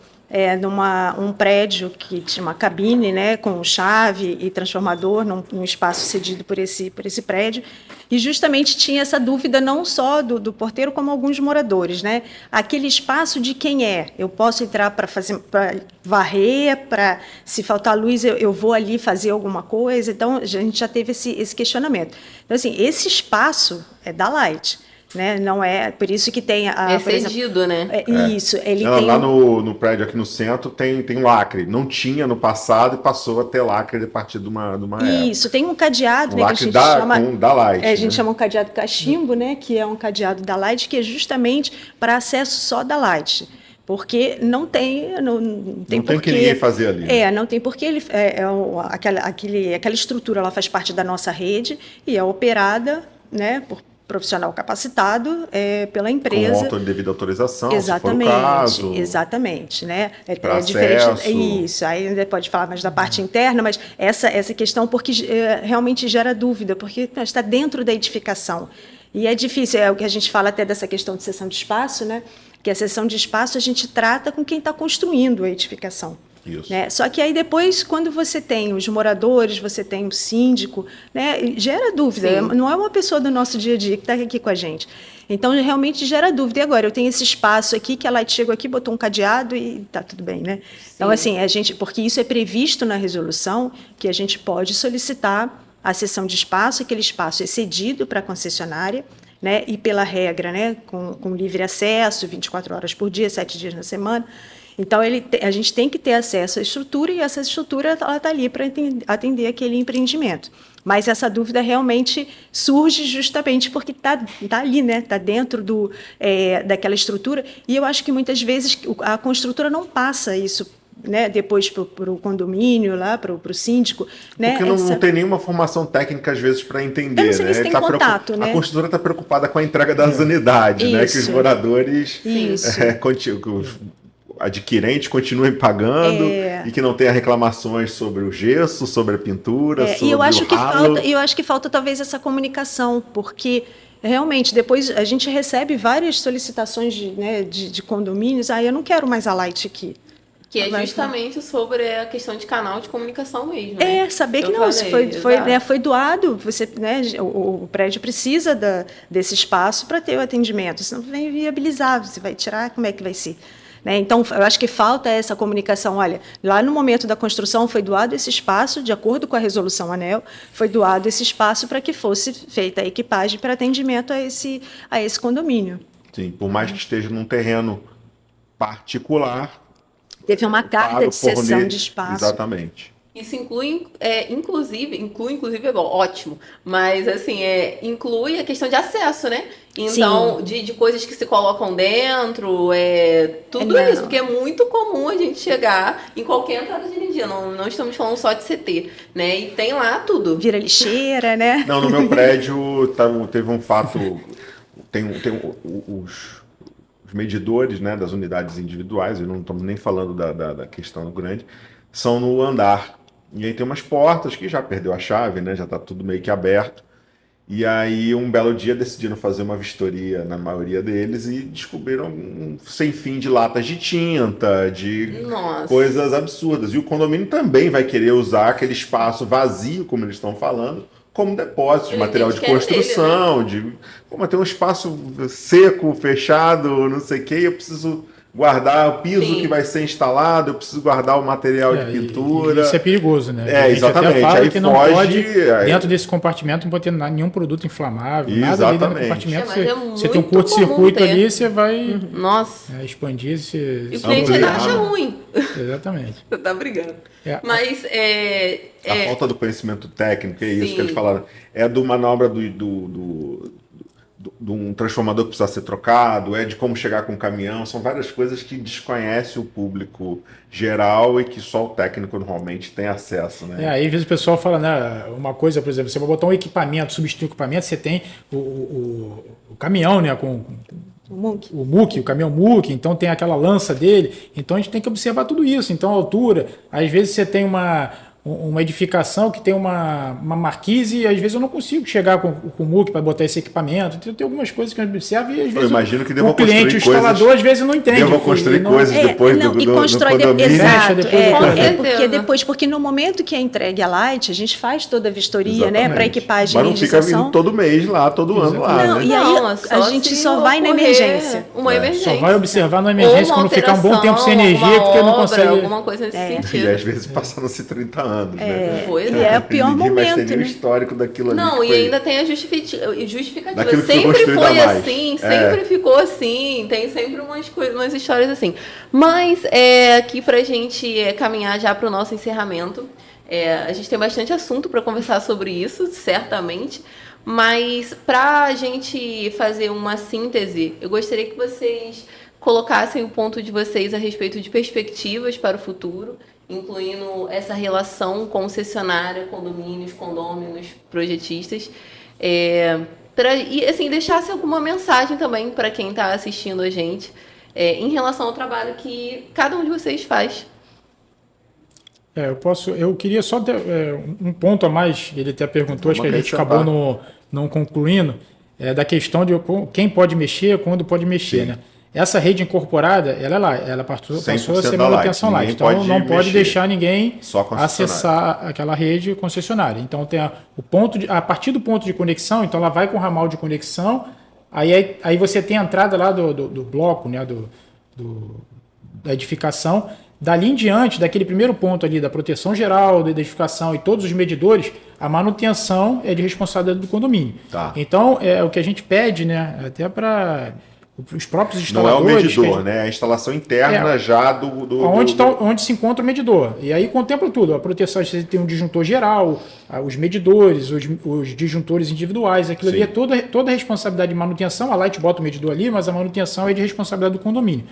num prédio que tinha uma cabine, né, com chave e transformador, num espaço cedido por esse prédio, e justamente tinha essa dúvida não só do porteiro, como alguns moradores, né? Aquele espaço de quem é? Eu posso entrar para varrer, para se faltar luz eu vou ali fazer alguma coisa? Então, a gente já teve esse questionamento. Então, assim, esse espaço é da Light. Né? Não é por isso que tem cedido, né? Isso, ele tem lá no prédio aqui no centro tem lacre. Não tinha no passado e passou a ter lacre a partir de uma Isso, tem um cadeado, né, lacre que a gente chama da Light. A gente chama um cadeado cachimbo, né, que é um cadeado da Light, que é justamente para acesso só da Light. Porque não tem que ninguém fazer ali. Não tem porque aquela estrutura ela faz parte da nossa rede e é operada, né, por profissional capacitado pela empresa. Com devida autorização, exatamente, se for o caso. Exatamente, né? Para diferente. Acesso. Isso, aí ainda pode falar mais da parte interna, mas essa questão porque realmente gera dúvida, porque está dentro da edificação. E é difícil, é o que a gente fala até dessa questão de cessão de espaço, né? Que a cessão de espaço a gente trata com quem está construindo a edificação. Isso. Né? Só que aí depois, quando você tem os moradores, você tem o síndico, né? Gera dúvida. Sim. Não é uma pessoa do nosso dia a dia que está aqui com a gente. Então, realmente gera dúvida. E agora, eu tenho esse espaço aqui, que a Light chegou aqui, botou um cadeado e está tudo bem, né? Então, assim, porque isso é previsto na resolução, que a gente pode solicitar a cessão de espaço, aquele espaço é cedido para a concessionária, né? E pela regra, né? Com livre acesso, 24 horas por dia, 7 dias na semana. Então, a gente tem que ter acesso à estrutura e essa estrutura está ali para atender aquele empreendimento. Mas essa dúvida realmente surge justamente porque está ali, né? Está dentro daquela estrutura. E eu acho que muitas vezes a construtora não passa isso, né? Depois para o condomínio, para o síndico. Né? Porque não tem nenhuma formação técnica, às vezes, para entender. Eu não sei nem se tem contato, né? A construtora está preocupada com a entrega das unidades, né? Que os moradores... Isso. Os adquirentes continuem pagando e que não tenha reclamações sobre o gesso, sobre a pintura, sobre e eu acho o ralo. eu acho que falta talvez essa comunicação, porque realmente depois a gente recebe várias solicitações de condomínios. Eu não quero mais a Light aqui. Que é justamente sobre a questão de canal de comunicação mesmo. Né? Saber que não, isso foi doado, você, né, o prédio precisa desse espaço para ter o atendimento, senão vai viabilizar, você vai tirar, como é que vai ser? Né? Então, eu acho que falta essa comunicação. Olha, lá no momento da construção foi doado esse espaço, de acordo com a resolução ANEEL, foi doado esse espaço para que fosse feita a equipagem para atendimento a esse condomínio. Sim, por mais que esteja num terreno particular. Teve uma carta de cessão de espaço. Exatamente. Isso inclui, inclusive é bom, ótimo, mas assim, inclui a questão de acesso, né? Então, de coisas que se colocam dentro, tudo isso, porque é muito comum a gente chegar em qualquer entrada de energia, não estamos falando só de CT, né? E tem lá tudo. Vira lixeira, né? Não, no meu prédio teve um fato, os medidores, né, das unidades individuais, e não estamos nem falando da questão grande, são no andar. E aí tem umas portas que já perdeu a chave, né? Já está tudo meio que aberto. E aí, um belo dia, decidiram fazer uma vistoria na maioria deles e descobriram um sem fim de latas de tinta, de coisas absurdas. E o condomínio também vai querer usar aquele espaço vazio, como eles estão falando, como depósito de material de construção, dele, né? Como tem um espaço seco, fechado, não sei o quê, eu preciso guardar o piso que vai ser instalado, eu preciso guardar o material de pintura. Isso é perigoso, né? A gente exatamente. Até fala aí que não pode, dentro desse compartimento, não pode ter nenhum produto inflamável, nada ali dentro do compartimento. Você tem um curto-circuito ali, você vai expandir esse... E o cliente ainda acha ruim. Exatamente. Você tá brigando. Mas a falta do conhecimento técnico, é isso que eles falaram. É de uma manobra de um transformador que precisa ser trocado, de como chegar com o caminhão, são várias coisas que desconhece o público geral e que só o técnico normalmente tem acesso, né? imagino que o cliente, o instalador, às vezes não entende. Devo construir coisas depois do condomínio. Exato, porque no momento que é entregue a Light, a gente faz toda a vistoria, né, para equipagem e energização. Mas não fica vindo todo mês lá, todo ano lá. Não, né? E aí a gente só vai na emergência. Uma emergência. Só vai observar na emergência quando ficar um bom tempo sem energia, porque não consegue... alguma coisa nesse sentido. E às vezes passaram-se 30 anos. Né? E é o pior momento, né? O histórico daquilo ali. Não, e ainda tem a justificativa. Sempre foi assim, sempre ficou assim. Tem sempre umas histórias assim. Mas aqui pra gente caminhar já para o nosso encerramento. A gente tem bastante assunto para conversar sobre isso, certamente. Mas para a gente fazer uma síntese, eu gostaria que vocês colocassem o ponto de vocês a respeito de perspectivas para o futuro, incluindo essa relação concessionária, condomínios, condôminos, projetistas, e assim, deixasse alguma mensagem também para quem está assistindo a gente em relação ao trabalho que cada um de vocês faz. Eu queria só ter um ponto a mais, ele até perguntou, acho que a gente acabou não concluindo, da questão de quem pode mexer, quando pode mexer, né? Essa rede incorporada, ela é lá, ela passou a 100% ser da manutenção Light. Light. Então Ninguém não pode pode mexer. deixar ninguém Só concessionária. acessar aquela rede concessionária. Então tem o ponto a partir do ponto de conexão, então ela vai com o ramal de conexão, aí você tem a entrada lá do bloco, né, da edificação. Dali em diante, daquele primeiro ponto ali da proteção geral, da edificação e todos os medidores, a manutenção é de responsabilidade do condomínio. Tá. Então, é o que a gente pede, né, até para os próprios Não é o instaladores... medidor, né? É a instalação interna já Onde se encontra o medidor. E aí contempla tudo. A proteção, você tem um disjuntor geral, os medidores, os disjuntores individuais. Aquilo ali é toda a responsabilidade de manutenção. A Light bota o medidor ali, mas a manutenção é de responsabilidade do condomínio.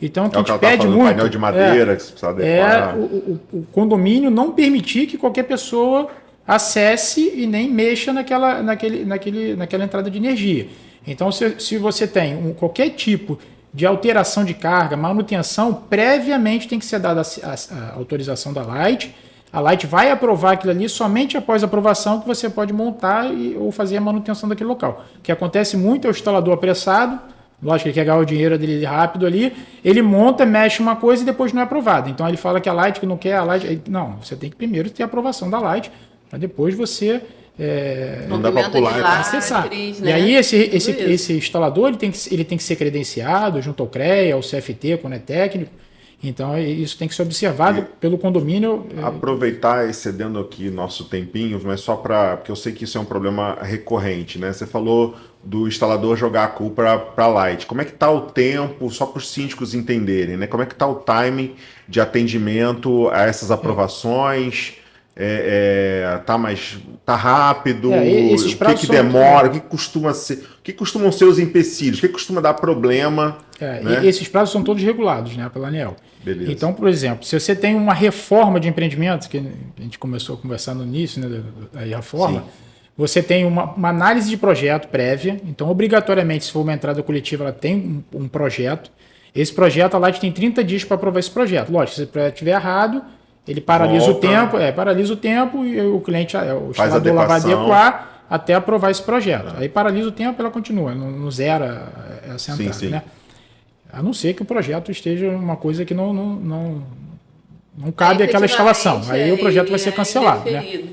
Então, o que a gente pede muito... painel de madeira que você precisa adequar. O condomínio não permitir que qualquer pessoa acesse e nem mexa naquela entrada de energia. Então, se você tem qualquer tipo de alteração de carga, manutenção, previamente tem que ser dada a autorização da Light. A Light vai aprovar aquilo ali, somente após a aprovação que você pode montar ou fazer a manutenção daquele local. O que acontece muito é o instalador apressado, lógico que ele quer ganhar o dinheiro dele rápido ali, ele monta, mexe uma coisa e depois não é aprovado. Então ele fala que a Light que não quer, a Light... Não, você tem que primeiro ter a aprovação da Light, para depois você... não dá para pular, acessar. Né? E aí esse instalador ele tem que ser credenciado junto ao CREA, ao CFT, quando é técnico. Então isso tem que ser observado pelo condomínio. Aproveitar, excedendo aqui nosso tempinho, mas só porque eu sei que isso é um problema recorrente, né? Você falou do instalador jogar a culpa para a Light. Como é que está o tempo, só para os síndicos entenderem, né? Como é que está o timing de atendimento a essas aprovações? Tá rápido, o que demora, o que costuma ser, o que costumam ser os empecilhos, o que costuma dar problema. Né? Esses prazos são todos regulados, né, pela ANEEL. Beleza. Então, por exemplo, se você tem uma reforma de empreendimento, que a gente começou a conversar no início, né, da reforma, você tem uma análise de projeto prévia, então obrigatoriamente, se for uma entrada coletiva, ela tem um projeto. Esse projeto, a Light tem 30 dias para aprovar esse projeto. Lógico, se o projeto estiver errado, ele paralisa o tempo e o cliente, o instalador lá vai adequar até aprovar esse projeto. Aí paralisa o tempo e ela continua, não zera essa entrada. Né? A não ser que o projeto esteja uma coisa que não cabe àquela instalação. Aí o projeto vai ser cancelado. Né?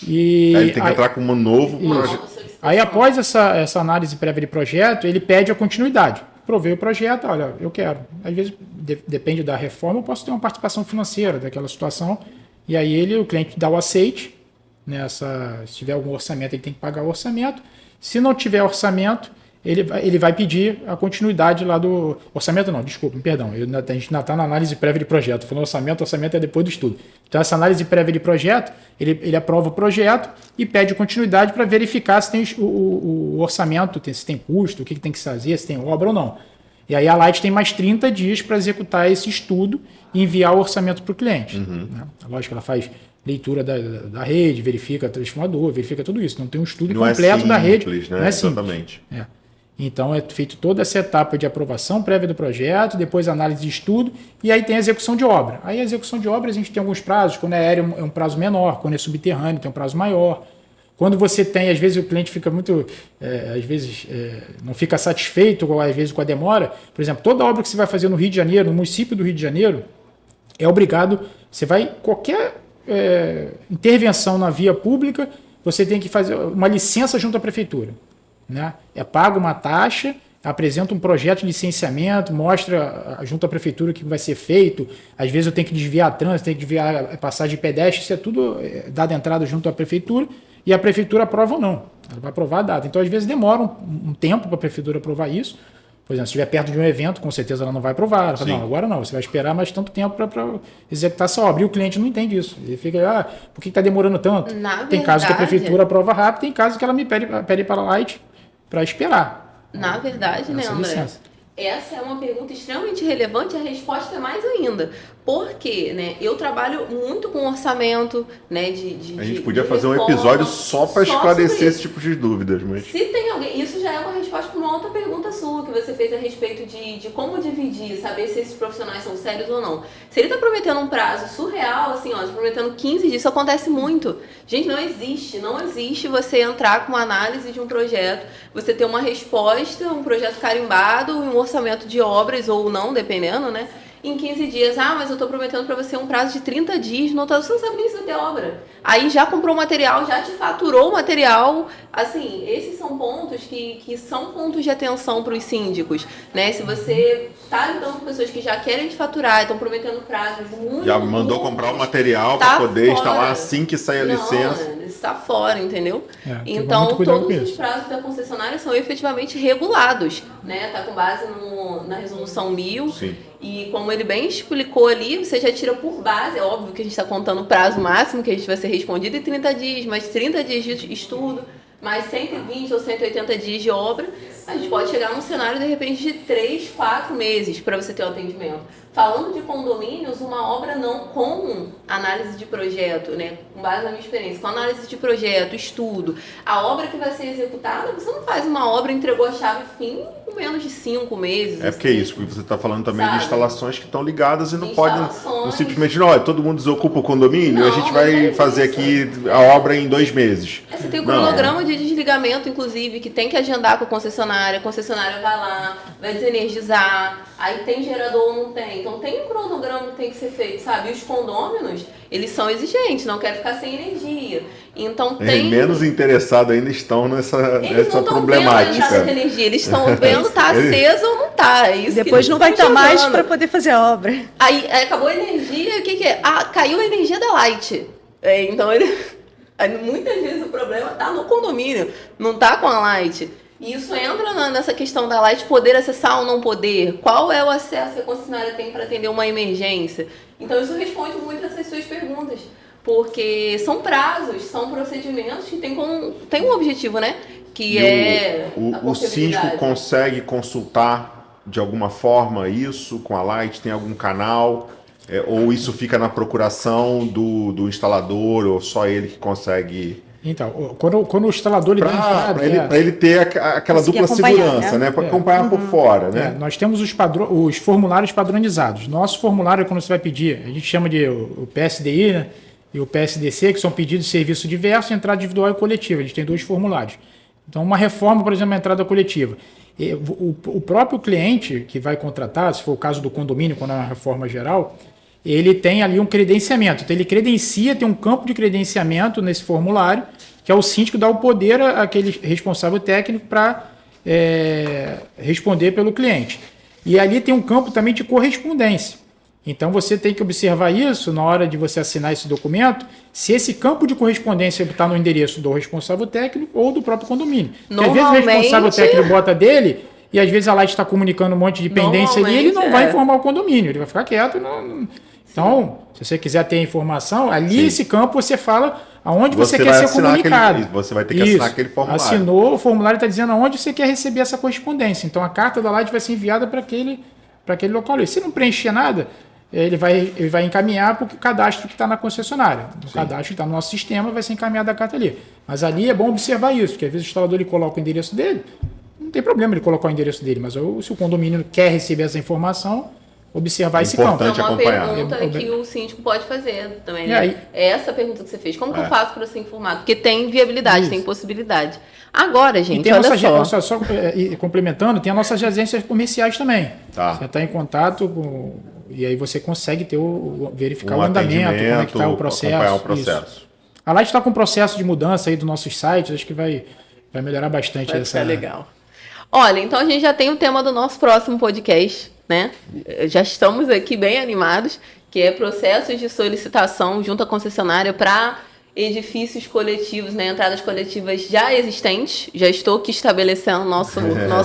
E ele tem que entrar com um novo projeto. Aí após essa análise prévia de projeto, ele pede a continuidade. Provei o projeto, olha, eu quero. Às vezes, depende da reforma, eu posso ter uma participação financeira daquela situação, e aí o cliente dá o aceite, né, se tiver algum orçamento, ele tem que pagar o orçamento. Se não tiver orçamento, ele vai pedir a continuidade lá do... Orçamento não, desculpa, perdão, a gente ainda está na análise prévia de projeto. Falando orçamento é depois do estudo. Então, essa análise prévia de projeto, ele aprova o projeto e pede continuidade para verificar se tem o orçamento, se tem custo, o que tem que fazer, se tem obra ou não. E aí a Light tem mais 30 dias para executar esse estudo e enviar o orçamento para o cliente. Né? Lógico que ela faz leitura da rede, verifica transformador, verifica tudo isso. Não tem um estudo completo da rede. Né? Não é simples. Exatamente. Então é feito toda essa etapa de aprovação prévia do projeto, depois análise de estudo e aí tem a execução de obra. Aí a execução de obra a gente tem alguns prazos, quando é aéreo é um prazo menor, quando é subterrâneo tem um prazo maior. Quando você tem, às vezes o cliente fica muito, não fica satisfeito, às vezes com a demora. Por exemplo, toda obra que você vai fazer no Rio de Janeiro, no município do Rio de Janeiro, é obrigado, qualquer intervenção na via pública, você tem que fazer uma licença junto à prefeitura. Né? É pago uma taxa, apresenta um projeto de licenciamento, mostra junto à prefeitura o que vai ser feito. Às vezes eu tenho que desviar trânsito, tenho que desviar passagem de pedestre, isso é tudo dado entrada junto à prefeitura e a prefeitura aprova ou não. Ela vai aprovar a data. Então, às vezes demora um tempo para a prefeitura aprovar isso. Por exemplo, se estiver perto de um evento, com certeza ela não vai aprovar. Ela fala, não, agora não, você vai esperar mais tanto tempo para executar essa obra. E o cliente não entende isso. Ele fica, por que está demorando tanto? Tem casos que a prefeitura aprova rápido, tem casos que ela me pede para a Light para esperar. Na verdade, né, André? Essa é uma pergunta extremamente relevante e a resposta é mais ainda. Porque, né, eu trabalho muito com orçamento, né, A gente podia fazer um episódio só para esclarecer esse tipo de dúvidas, mas... Se tem alguém... Isso já é uma resposta para uma outra pergunta sua, que você fez a respeito de como dividir, saber se esses profissionais são sérios ou não. Se ele tá prometendo um prazo surreal, assim, ó, tá prometendo 15 dias, isso acontece muito. Gente, não existe você entrar com uma análise de um projeto, você ter uma resposta, um projeto carimbado, um orçamento de obras ou não, dependendo, né? Em 15 dias, mas eu tô prometendo para você um prazo de 30 dias, você não sabe nem se vai ter obra. Aí já comprou o material, já te faturou o material. Assim, esses são pontos que são pontos de atenção para os síndicos, né? Se você tá lidando com pessoas que já querem te faturar, estão prometendo prazos muito... Já mandou comprar o material para poder instalar assim que sair a licença. Está fora, entendeu? Então, todos os prazos da concessionária são efetivamente regulados, né? Tá com base na resolução 1000. Sim. E como ele bem explicou ali, você já tira por base, é óbvio que a gente está contando o prazo máximo que a gente vai ser respondido em 30 dias, mais 30 dias de estudo, mais 120 ou 180 dias de obra, a gente pode chegar num cenário, de repente, de 3, 4 meses para você ter o atendimento. Falando de condomínios, uma obra não com análise de projeto, né? Com base na minha experiência, com análise de projeto, estudo, a obra que vai ser executada, você não faz uma obra, entregou a chave fim com menos de 5 meses. É porque é isso, porque você está falando também de instalações que estão ligadas e não pode não simplesmente, todo mundo desocupa o condomínio, a gente vai fazer aqui a obra em 2 meses. Você tem o cronograma de desligamento, inclusive, que tem que agendar com a concessionária vai lá, vai desenergizar, aí tem gerador ou não tem. Então tem um cronograma que tem que ser feito, sabe? E os condôminos, eles são exigentes, não querem ficar sem energia. Então tem... menos interessados ainda estão nessa problemática. Eles não energia, eles estão vendo tá aceso ou não tá. É isso. Depois não vai estar mais para poder fazer a obra. Aí acabou a energia, o que é? Caiu a energia da Light. Então muitas vezes o problema tá no condomínio, não tá com a Light. E isso entra nessa questão da Light poder acessar ou não poder. Qual é o acesso que a concessionária tem para atender uma emergência? Então isso responde muito essas suas perguntas. Porque são prazos, são procedimentos que tem um objetivo, né? Que o síndico consegue consultar de alguma forma isso com a Light? Tem algum canal? Ou isso fica na procuração do instalador, ou só ele que consegue... Então, quando o instalador dá entrada... Para ele ter aquela dupla segurança, né? Para acompanhar por fora, né? Nós temos os formulários padronizados. Nosso formulário, quando você vai pedir, a gente chama de o PSDI, né? E o PSDC, que são pedidos de serviço diverso, entrada individual e coletiva. A gente tem 2 formulários. Então, uma reforma, por exemplo, é entrada coletiva. O próprio cliente que vai contratar, se for o caso do condomínio, quando é uma reforma geral, ele tem ali um credenciamento. Então, ele credencia, tem um campo de credenciamento nesse formulário, que é o síndico dá o poder àquele responsável técnico para responder pelo cliente. E ali tem um campo também de correspondência. Então, você tem que observar isso na hora de você assinar esse documento, se esse campo de correspondência está no endereço do responsável técnico ou do próprio condomínio. Porque às vezes o responsável técnico bota dele e às vezes a Light está comunicando um monte de pendência ali e ele não vai informar o condomínio, ele vai ficar quieto. Então, se você quiser ter a informação, ali esse campo você fala aonde você quer ser comunicado. Você vai ter que assinar aquele formulário. Assinou, o formulário está dizendo aonde você quer receber essa correspondência. Então, a carta da Light vai ser enviada para aquele local ali. Se não preencher nada, ele vai encaminhar para o cadastro que está na concessionária. O cadastro que está no nosso sistema vai ser encaminhado a carta ali. Mas ali é bom observar isso, porque às vezes o instalador ele coloca o endereço dele, não tem problema ele colocar o endereço dele, mas se o condomínio quer receber essa informação, observar esse campo. É uma pergunta que o síndico pode fazer também, né? Essa pergunta que você fez, como que eu faço para ser informado? Porque tem viabilidade, tem possibilidade. Agora, gente, olha só. Complementando, tem as nossas agências comerciais também. Tá. Você está em contato com... E aí você consegue verificar o andamento, como é que está o processo. Acompanhar o processo. Isso. A Light está com um processo de mudança aí dos nossos sites, acho que vai melhorar bastante. Vai ficar legal. Olha, então a gente já tem o tema do nosso próximo podcast, né? Já estamos aqui bem animados, que é processos de solicitação junto à concessionária para edifícios coletivos, né? Entradas coletivas já existentes. Já estou aqui estabelecendo nosso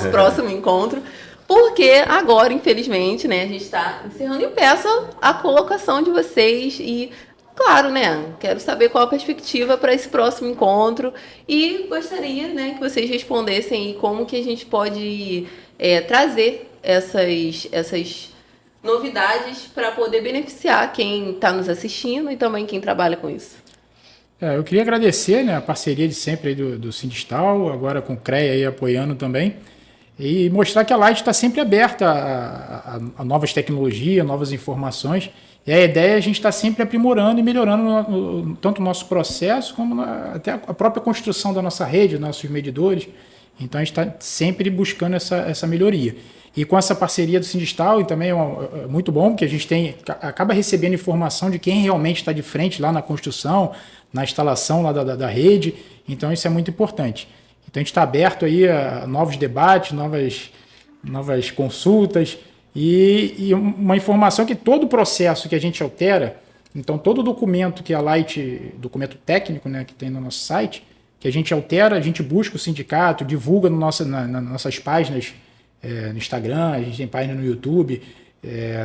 próximo encontro. Porque agora, infelizmente, né, a gente está encerrando e peço a colocação de vocês e, claro, né, quero saber qual a perspectiva para esse próximo encontro e gostaria, né, que vocês respondessem aí como que a gente pode trazer essas novidades para poder beneficiar quem está nos assistindo e também quem trabalha com isso. Eu queria agradecer, né, a parceria de sempre aí do Sindistal, agora com o CREA aí apoiando também, e mostrar que a Light está sempre aberta a novas tecnologias, novas informações. E a ideia é a gente estar sempre aprimorando e melhorando tanto o nosso processo como até a própria construção da nossa rede, nossos medidores. Então a gente está sempre buscando essa melhoria. E com essa parceria do Sindistal, e também é muito bom, porque a gente acaba recebendo informação de quem realmente está de frente lá na construção, na instalação lá da rede. Então isso é muito importante. Então a gente está aberto aí a novos debates, novas consultas e uma informação que todo o processo que a gente altera, então todo documento que a Light, documento técnico, né, que tem no nosso site, que a gente altera, a gente busca o sindicato, divulga nas nossas páginas, no Instagram, a gente tem página no YouTube,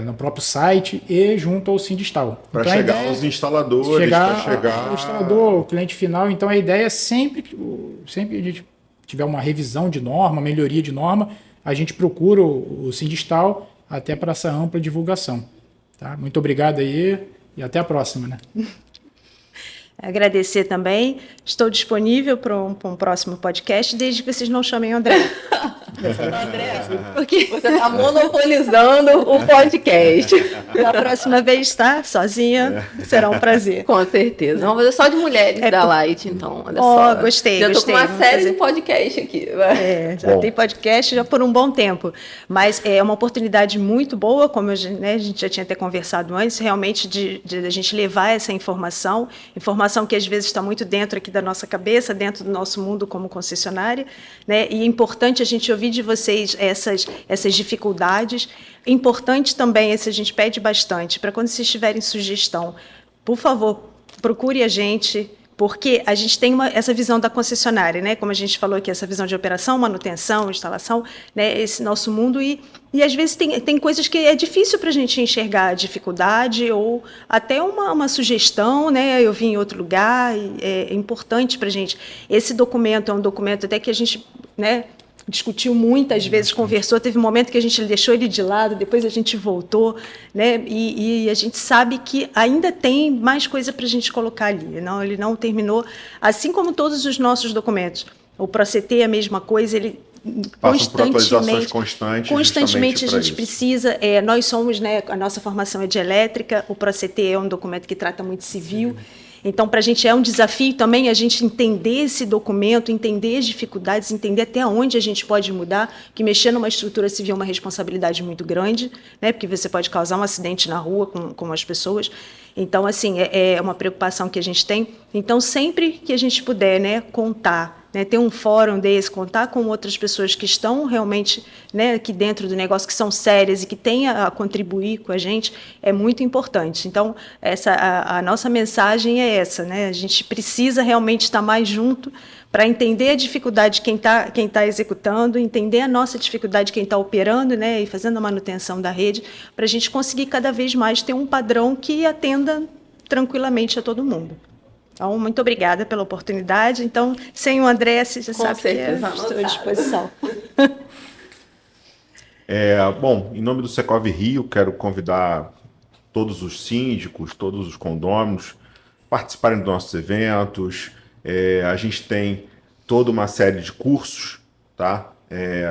no próprio site e junto ao Sindistal. Para então, chegar aos instaladores, para chegar ao instalador, o cliente final. Então a ideia é sempre a gente tiver uma revisão de norma, melhoria de norma, a gente procura o Sindistal até para essa ampla divulgação. Tá? Muito obrigado aí e até a próxima. Né? Agradecer também. Estou disponível para um próximo podcast, desde que vocês não chamem o André. André, porque você está monopolizando o podcast. A próxima vez, tá? Sozinha, será um prazer. Com certeza. Vamos fazer só de mulheres da Light, então. Olha só. Gostei, já gostei. Já estou com uma série de podcast aqui. Já tem podcast já por um bom tempo. Mas é uma oportunidade muito boa, como a gente já tinha até conversado antes, realmente de a gente levar essa informação que às vezes está muito dentro aqui da nossa cabeça, dentro do nosso mundo como concessionária, né? E é importante a gente ouvir de vocês essas dificuldades. É importante também, a gente pede bastante, para quando vocês tiverem sugestão, por favor, procure a gente, porque a gente tem essa visão da concessionária, né? Como a gente falou aqui, essa visão de operação, manutenção, instalação, né? Esse nosso mundo, e às vezes tem coisas que é difícil para a gente enxergar a dificuldade ou até uma sugestão, né? Eu vim em outro lugar, e é importante para a gente. Esse documento é um documento até que a gente, né, discutiu muitas vezes, conversou, teve um momento que a gente deixou ele de lado, depois a gente voltou, né? E a gente sabe que ainda tem mais coisa para a gente colocar ali. Não, ele não terminou, assim como todos os nossos documentos. O ProCT é a mesma coisa, ele constantemente a gente precisa. Nós somos, né, a nossa formação é de elétrica, o ProCT é um documento que trata muito civil. Então, para a gente é um desafio também a gente entender esse documento, entender as dificuldades, entender até onde a gente pode mudar, que mexer numa estrutura civil é uma responsabilidade muito grande, né, porque você pode causar um acidente na rua com as pessoas. Então, assim, é uma preocupação que a gente tem. Então, sempre que a gente puder, né, contar, né, ter um fórum desse, contar com outras pessoas que estão realmente, né, aqui dentro do negócio, que são sérias e que têm a contribuir com a gente, é muito importante. Então, a nossa mensagem é essa, né? A gente precisa realmente estar mais junto para entender a dificuldade de quem tá executando, entender a nossa dificuldade de quem está operando, né, e fazendo a manutenção da rede, para a gente conseguir cada vez mais ter um padrão que atenda tranquilamente a todo mundo. Então, muito obrigada pela oportunidade. Então, sem o André, você já sabe que estou à disposição. Bom, em nome do Secov Rio, quero convidar todos os síndicos, todos os condôminos, participarem dos nossos eventos. A gente tem toda uma série de cursos, tá?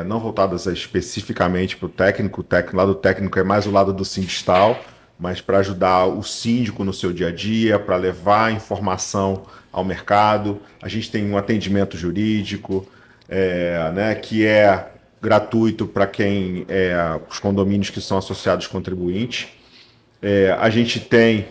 Não voltadas especificamente para o técnico. O lado técnico é mais o lado do Sindistal, mas para ajudar o síndico no seu dia a dia, para levar informação ao mercado. A gente tem um atendimento jurídico, né, que é gratuito para os condomínios que são associados contribuintes. A gente tem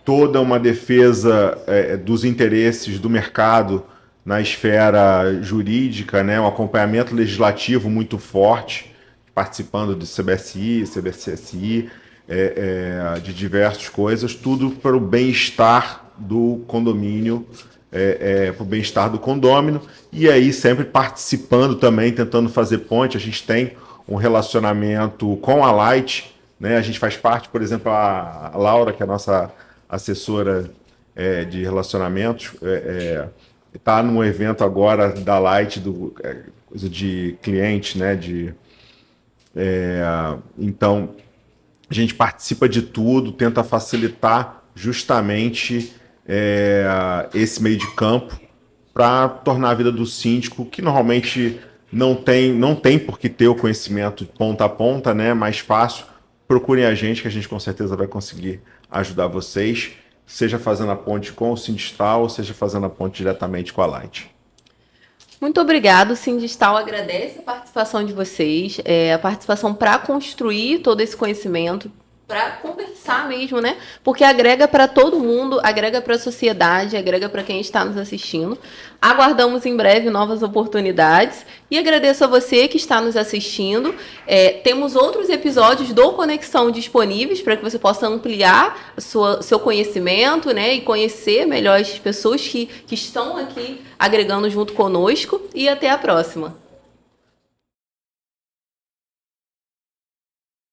toda uma defesa dos interesses do mercado na esfera jurídica, né, um acompanhamento legislativo muito forte, participando do CBSI, CBCSI, de diversas coisas, tudo para o bem-estar do condomínio, para o bem-estar do condômino, e aí sempre participando também, tentando fazer ponte. A gente tem um relacionamento com a Light, né? A gente faz parte, por exemplo, a Laura, que é a nossa assessora de relacionamentos, está num evento agora da Light, coisa de cliente, né, Então, a gente participa de tudo, tenta facilitar justamente esse meio de campo para tornar a vida do síndico, que normalmente não tem por que ter o conhecimento de ponta a ponta, né? Mais fácil. Procurem a gente, que a gente com certeza vai conseguir ajudar vocês, seja fazendo a ponte com o Sindistal, ou seja fazendo a ponte diretamente com a Light. Muito obrigado, o Sindistal agradece a participação de vocês, a participação para construir todo esse conhecimento, para conversar mesmo, né? Porque agrega para todo mundo, agrega para a sociedade, agrega para quem está nos assistindo. Aguardamos em breve novas oportunidades e agradeço a você que está nos assistindo. Temos outros episódios do Conexão disponíveis para que você possa ampliar seu conhecimento, né? E conhecer melhor as pessoas que estão aqui agregando junto conosco. E até a próxima.